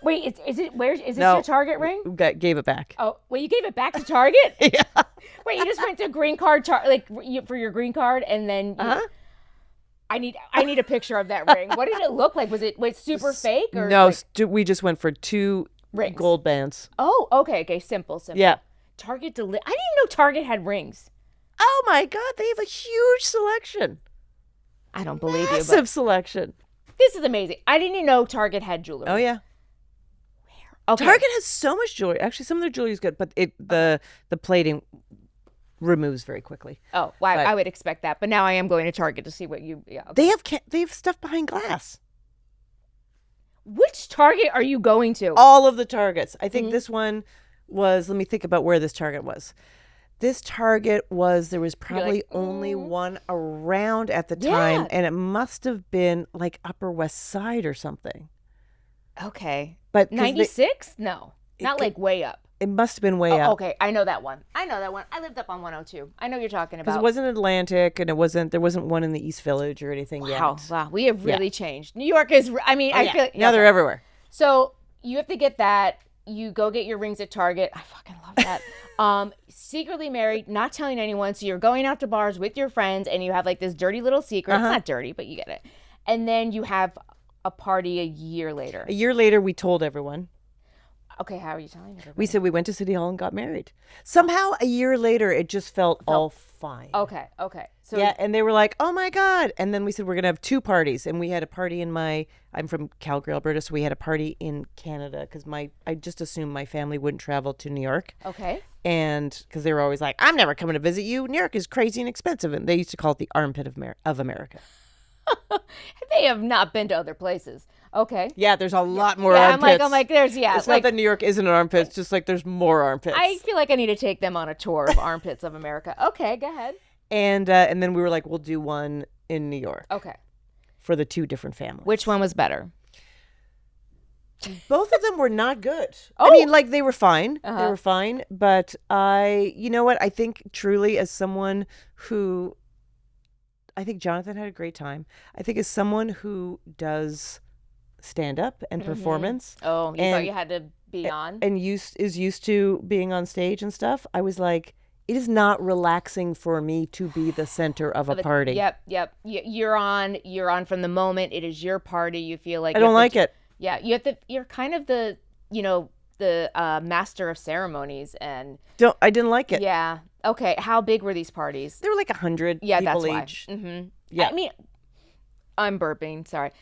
Wait, is this No. your Target ring? Gave it back. Oh, wait, you gave it back to Target? Yeah. Wait, you just went to green card, for your green card, and then I need a picture of that ring. What did it look like? Was it super fake? Or No, we just went for 2 rings. gold bands. Oh, okay, simple. Yeah. Target I didn't even know Target had rings. Oh my God, they have a huge selection. I don't believe you, Massive but selection. this is amazing. I didn't even know Target had jewelry. Oh yeah. Okay. Target has so much jewelry. Actually, some of their jewelry is good, but the plating removes very quickly. Oh, well, I would expect that. But now I am going to Target to see what you. Yeah. Okay. They have stuff behind glass. Which Target are you going to? All of the Targets. I think this one was. Let me think about where this Target was. This Target there was probably only one around at the time, and it must have been like Upper West Side or something. Okay. But 96? No. Not like way up. It must have been way up. Okay. I know that one. I lived up on 102. I know what you're talking about. Because it wasn't Atlantic, and there wasn't one in the East Village or anything yet. Wow. We have really changed. New York is, I feel like. Now they're everywhere. So you have to get that. You go get your rings at Target. I fucking love that. Secretly married, not telling anyone. So you're going out to bars with your friends, and you have like this dirty little secret. It's not dirty, but you get it. And then you have a party a year later. A year later, we told everyone. Okay, how are you telling everybody? We said we went to City Hall and got married. Somehow, a year later, it just felt all fine. Okay. So yeah, and they were like, "Oh my God!" And then we said we're gonna have 2 parties, and we had a party I'm from Calgary, Alberta, so we had a party in Canada because I just assumed my family wouldn't travel to New York. Okay. And because they were always like, "I'm never coming to visit you. New York is crazy and expensive," and they used to call it the armpit of America. They have not been to other places. Okay. Yeah, there's a lot more armpits. I'm like, there's It's not that New York isn't an armpit. It's just like there's more armpits. I feel like I need to take them on a tour of armpits of America. Okay, go ahead. And then we were like, we'll do one in New York. Okay. For the 2 different families. Which one was better? Both of them were not good. Oh. I mean, like, they were fine. They Uh-huh. were fine. But you know what? I think truly as someone who, I think Jonathan had a great time. I think as someone who does stand up and performance. Oh, you thought you had to be on? And is used to being on stage and stuff. I was like, it is not relaxing for me to be the center of a party. Yep. You're on from the moment. It is your party. You feel like I don't like it. Yeah, you're kind of the master of ceremonies and I didn't like it. Yeah. Okay. How big were these parties? They were like 100 Yeah, people that's each. why. Mm-hmm. Yeah. I mean, I'm burping. Sorry.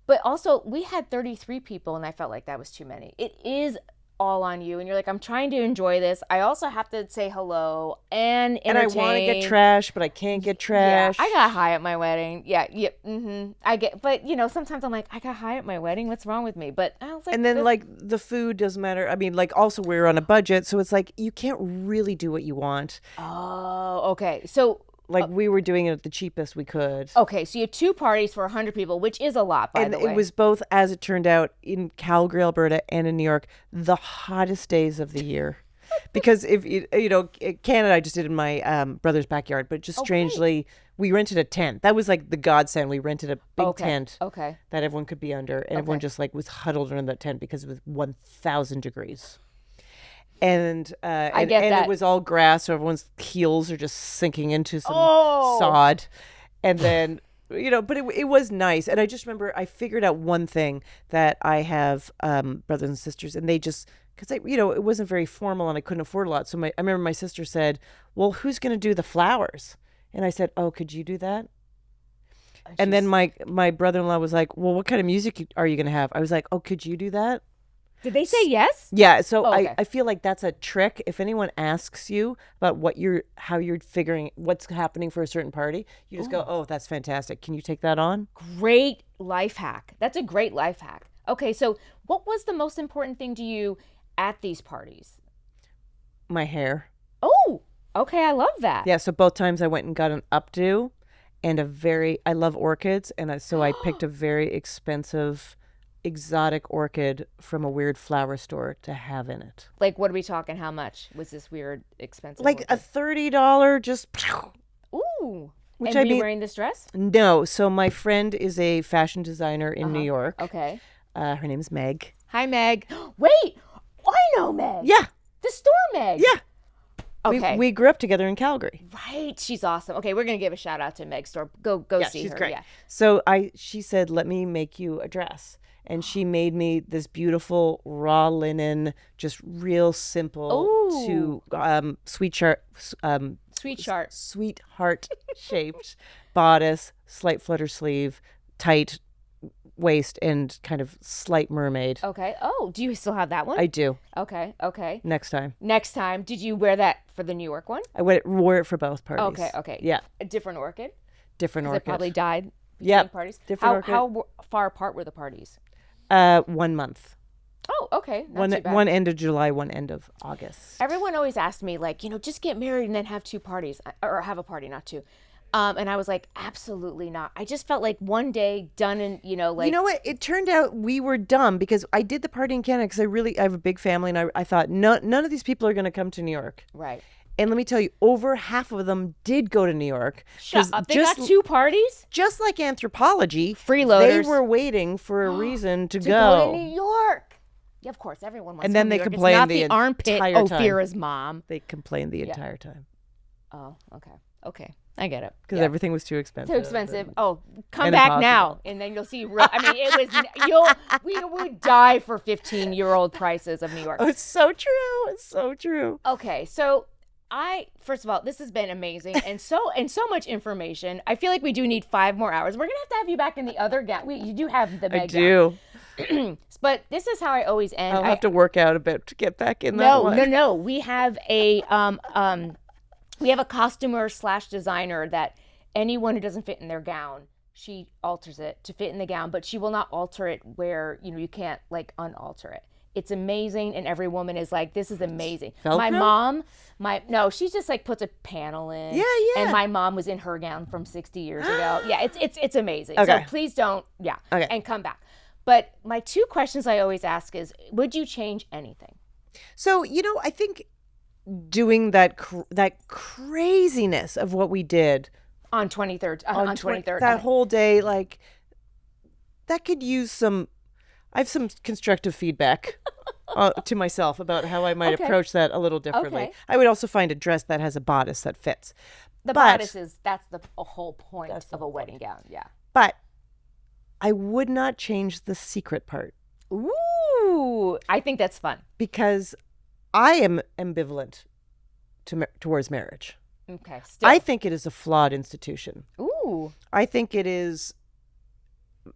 But also, we had 33 people, and I felt like that was too many. It is all on you, and you're like, I'm trying to enjoy this. I also have to say hello and entertain. And I want to get trash, but I can't get trash. Yeah, I got high at my wedding. Yeah. I get, but sometimes I'm like, I got high at my wedding. What's wrong with me? But I was like, and then like the food doesn't matter. I mean, like also we're on a budget, so it's like you can't really do what you want. Oh, okay. So. Like we were doing it at the cheapest we could. Okay, so you had 2 parties for 100 people, which is a lot, by the way. And it was both, as it turned out, in Calgary, Alberta, and in New York, the hottest days of the year. Because if Canada, I just did in my brother's backyard, but just strangely, we rented a tent. That was like the godsend. We rented a big tent that everyone could be under, and everyone just like was huddled under that tent because it was 1,000 degrees. And I get that. It was all grass, so everyone's heels are just sinking into some sod. And then, but it was nice. And I just remember I figured out one thing, that I have brothers and sisters, and they just, because it wasn't very formal and I couldn't afford a lot. So I remember my sister said, well, who's going to do the flowers? And I said, oh, could you do that? And then my brother-in-law was like, well, what kind of music are you going to have? I was like, oh, could you do that? Did they say yes? Yeah, so okay. I feel like that's a trick. If anyone asks you about how you're figuring what's happening for a certain party, you just go, oh, that's fantastic. Can you take that on? Great life hack. That's a great life hack. Okay, so what was the most important thing to you at these parties? My hair. Oh, okay, I love that. Yeah, so both times I went and got an updo and I love orchids, and so I picked a very expensive exotic orchid from a weird flower store to have in it. Like, what are we talking? How much was this weird expensive like orchid? a $30 just Ooh. Which and were you wearing this dress? No. So my friend is a fashion designer in New York. Okay. Her name is Meg. Hi, Meg. Wait, I know Meg. Yeah. The store Meg. Yeah. Okay. We grew up together in Calgary. Right. She's awesome. Okay, we're gonna give a shout out to Meg's store. Go see she's her. Great. Yeah. So she said, let me make you a dress. And she made me this beautiful raw linen, just real simple to sweetheart shaped bodice, slight flutter sleeve, tight waist, and kind of slight mermaid. Okay. Oh, do you still have that one? I do. Okay. Next time. Did you wear that for the New York one? I wore it for both parties. Okay. Yeah. A different orchid? Different orchid. It probably died between parties? Different orchid. How far apart were the parties? 1 month. Oh, okay. Not too bad. One end of July, one end of August. Everyone always asked me, like, just get married and then have 2 parties, or have a party, not 2. And I was like, absolutely not. I just felt like one day done and, like. You know what? It turned out we were dumb because I did the party in Canada because I have a big family, and I thought none of these people are going to come to New York. Right. And let me tell you, over half of them did go to New York. Shut up. They got 2 parties? Just like Anthropology. Freeloaders. They were waiting for a reason to go to New York. Yeah, of course. Everyone wants and to then go they to New York. complained it's not the armpit entire time. Ophira's mom. They complained the entire time. Oh, okay. I get it. Because everything was too expensive. Too expensive. Oh, come back now, and then you'll see. We would die for 15-year-old prices of New York. Oh, it's so true. It's so true. Okay, so first of all, this has been amazing and so much information. I feel like we do need 5 more hours. We're gonna have you back in the other gown. You do have the Meg gown. But this is how I always end. I'll have to work out a bit to get back in that one. No. We have a costumer / designer that anyone who doesn't fit in their gown, she alters it to fit in the gown, but she will not alter it where you can't like unalter it. It's amazing, and every woman is like, this is amazing. Velcro? My mom, she just like puts a panel in. Yeah. And my mom was in her gown from 60 years ago. Yeah, it's amazing. Okay. So please don't, Okay. and come back. But my two questions I always ask is, would you change anything? So, I think doing that craziness of what we did On 23rd. On 23rd. that whole day, like, that could use I have some constructive feedback to myself about how I might approach that a little differently. Okay. I would also find a dress that has a bodice that fits. Bodice that's the whole point of a wedding gown. Yeah. But I would not change the secret part. Ooh, I think that's fun. Because I am ambivalent towards marriage. Okay. Still. I think it is a flawed institution. Ooh. I think it is.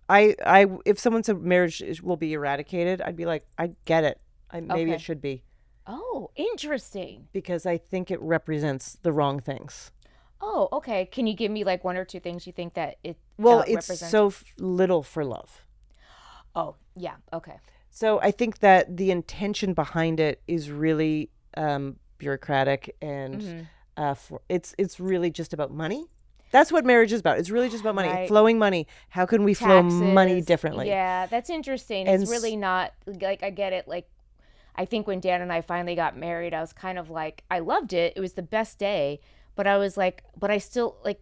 If someone said marriage will be eradicated, I'd be like, I get it. Maybe it should be. Oh, interesting. Because I think it represents the wrong things. Oh, okay. Can you give me like one or two things you think that it it's represents? so little for love. Oh, yeah. Okay. So I think that the intention behind it is really bureaucratic, and it's really just about money. That's what marriage is about. It's really just about money, Right. flowing money. How can we flow money differently? Yeah, that's interesting. And It's really not like, I get it. Like, I think when Dan and I finally got married, I was kind of like, I loved it. It was the best day, but I was like, but I still like.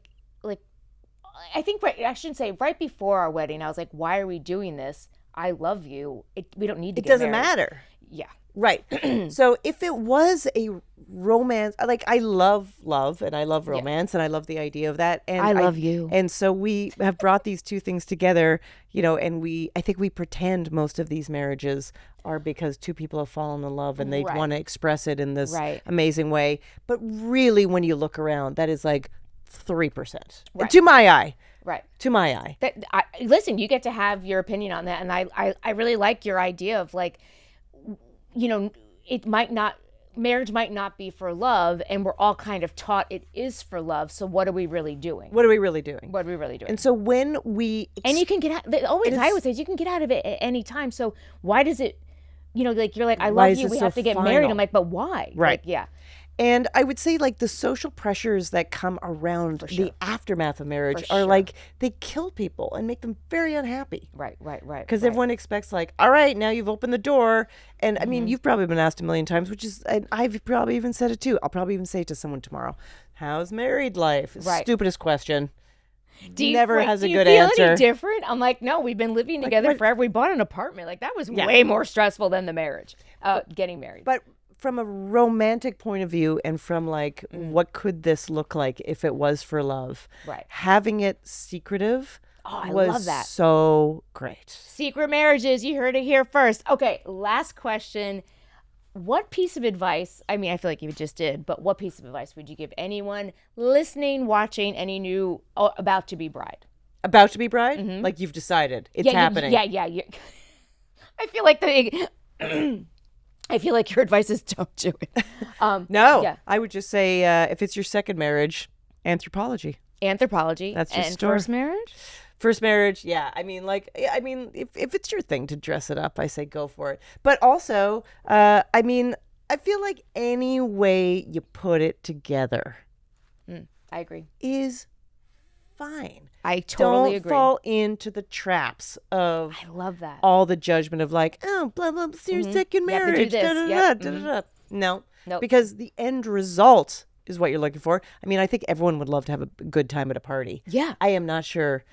I think I shouldn't say right before our wedding. I was like, why are we doing this? I love you. We don't need to get married. It doesn't matter. Yeah. Right. So if it was a romance, like, I love love and I love romance and I love the idea of that. And I love you. And so we have brought these two things together, and I think we pretend most of these marriages are because two people have fallen in love and they Right. want to express it in this Right. amazing way. But really, when you look around, that is like 3%. Right. To my eye. Right. To my eye. Listen, you get to have your opinion on that, and I really like your idea of like, marriage might not be for love, and we're all kind of taught it is for love. So what are we really doing? What are we really doing? What are we really doing? And so when we And you can get out. I always say you can get out of it at any time. So why does it? Like you're like, I Why love is you. it We so have to get final? married. I'm like, but why? Right. Like, yeah. And I would say, like, the social pressures that come around the aftermath of marriage are like, they kill people and make them very unhappy. Right. Because everyone expects, like, all right, now you've opened the door. And I mean, you've probably been asked a million times, which is, and I've probably even said it too. I'll probably even say it to someone tomorrow. How's married life? Right. Stupidest question. Never has a do you good feel answer. Any different? I'm like, no, we've been living together forever. We bought an apartment. Like, that was way more stressful than the marriage, getting married. But from a romantic point of view, and from like, what could this look like if it was for love? Right. Having it secretive I was love that. so great. Secret marriages, you heard it here first. Okay, last question. What piece of advice, I mean, I feel like you just did, but what piece of advice would you give anyone listening, watching, any new about to be bride? About to be bride? Like, you've decided. It's happening. Yeah. I feel like I feel like your advice is don't do it. No, yeah. I would just say, if it's your second marriage, Anthropology. Anthropology. That's your and store. First marriage? First marriage, yeah. I mean, if it's your thing to dress it up, I say go for it. But also, I feel like any way you put it together I agree. is fine. I totally Don't agree. fall into the traps of I love that. all the judgment of like, oh, blah, blah, it's your second You have to do marriage. this. Da, da, Yep. da, da, da. No, Nope. because the end result is what you're looking for. I mean, I think everyone would love to have a good time at a party. Yeah. I am not sure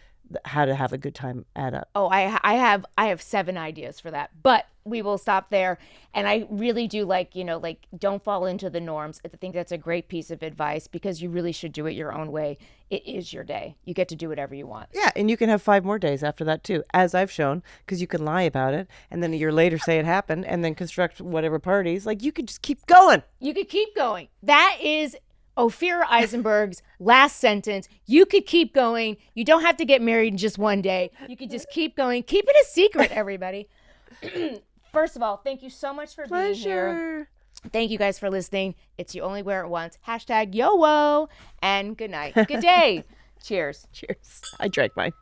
how to have a good time at a. Oh, I have 7 ideas for that, but we will stop there. And I really do like, don't fall into the norms. I think that's a great piece of advice because you really should do it your own way. It is your day. You get to do whatever you want. Yeah, and you can have 5 more days after that too, as I've shown, because you can lie about it, and then a year later say it happened, and then construct whatever parties. Like, you could just keep going. You could keep going. That is Ophira Eisenberg's last sentence. You could keep going. You don't have to get married in just one day. You could just keep going. Keep it a secret, everybody. First of all, thank you so much for being here. Thank you guys for listening. It's You Only Wear It Once. #YOWO. And good night. Good day. Cheers. Cheers. I drank mine.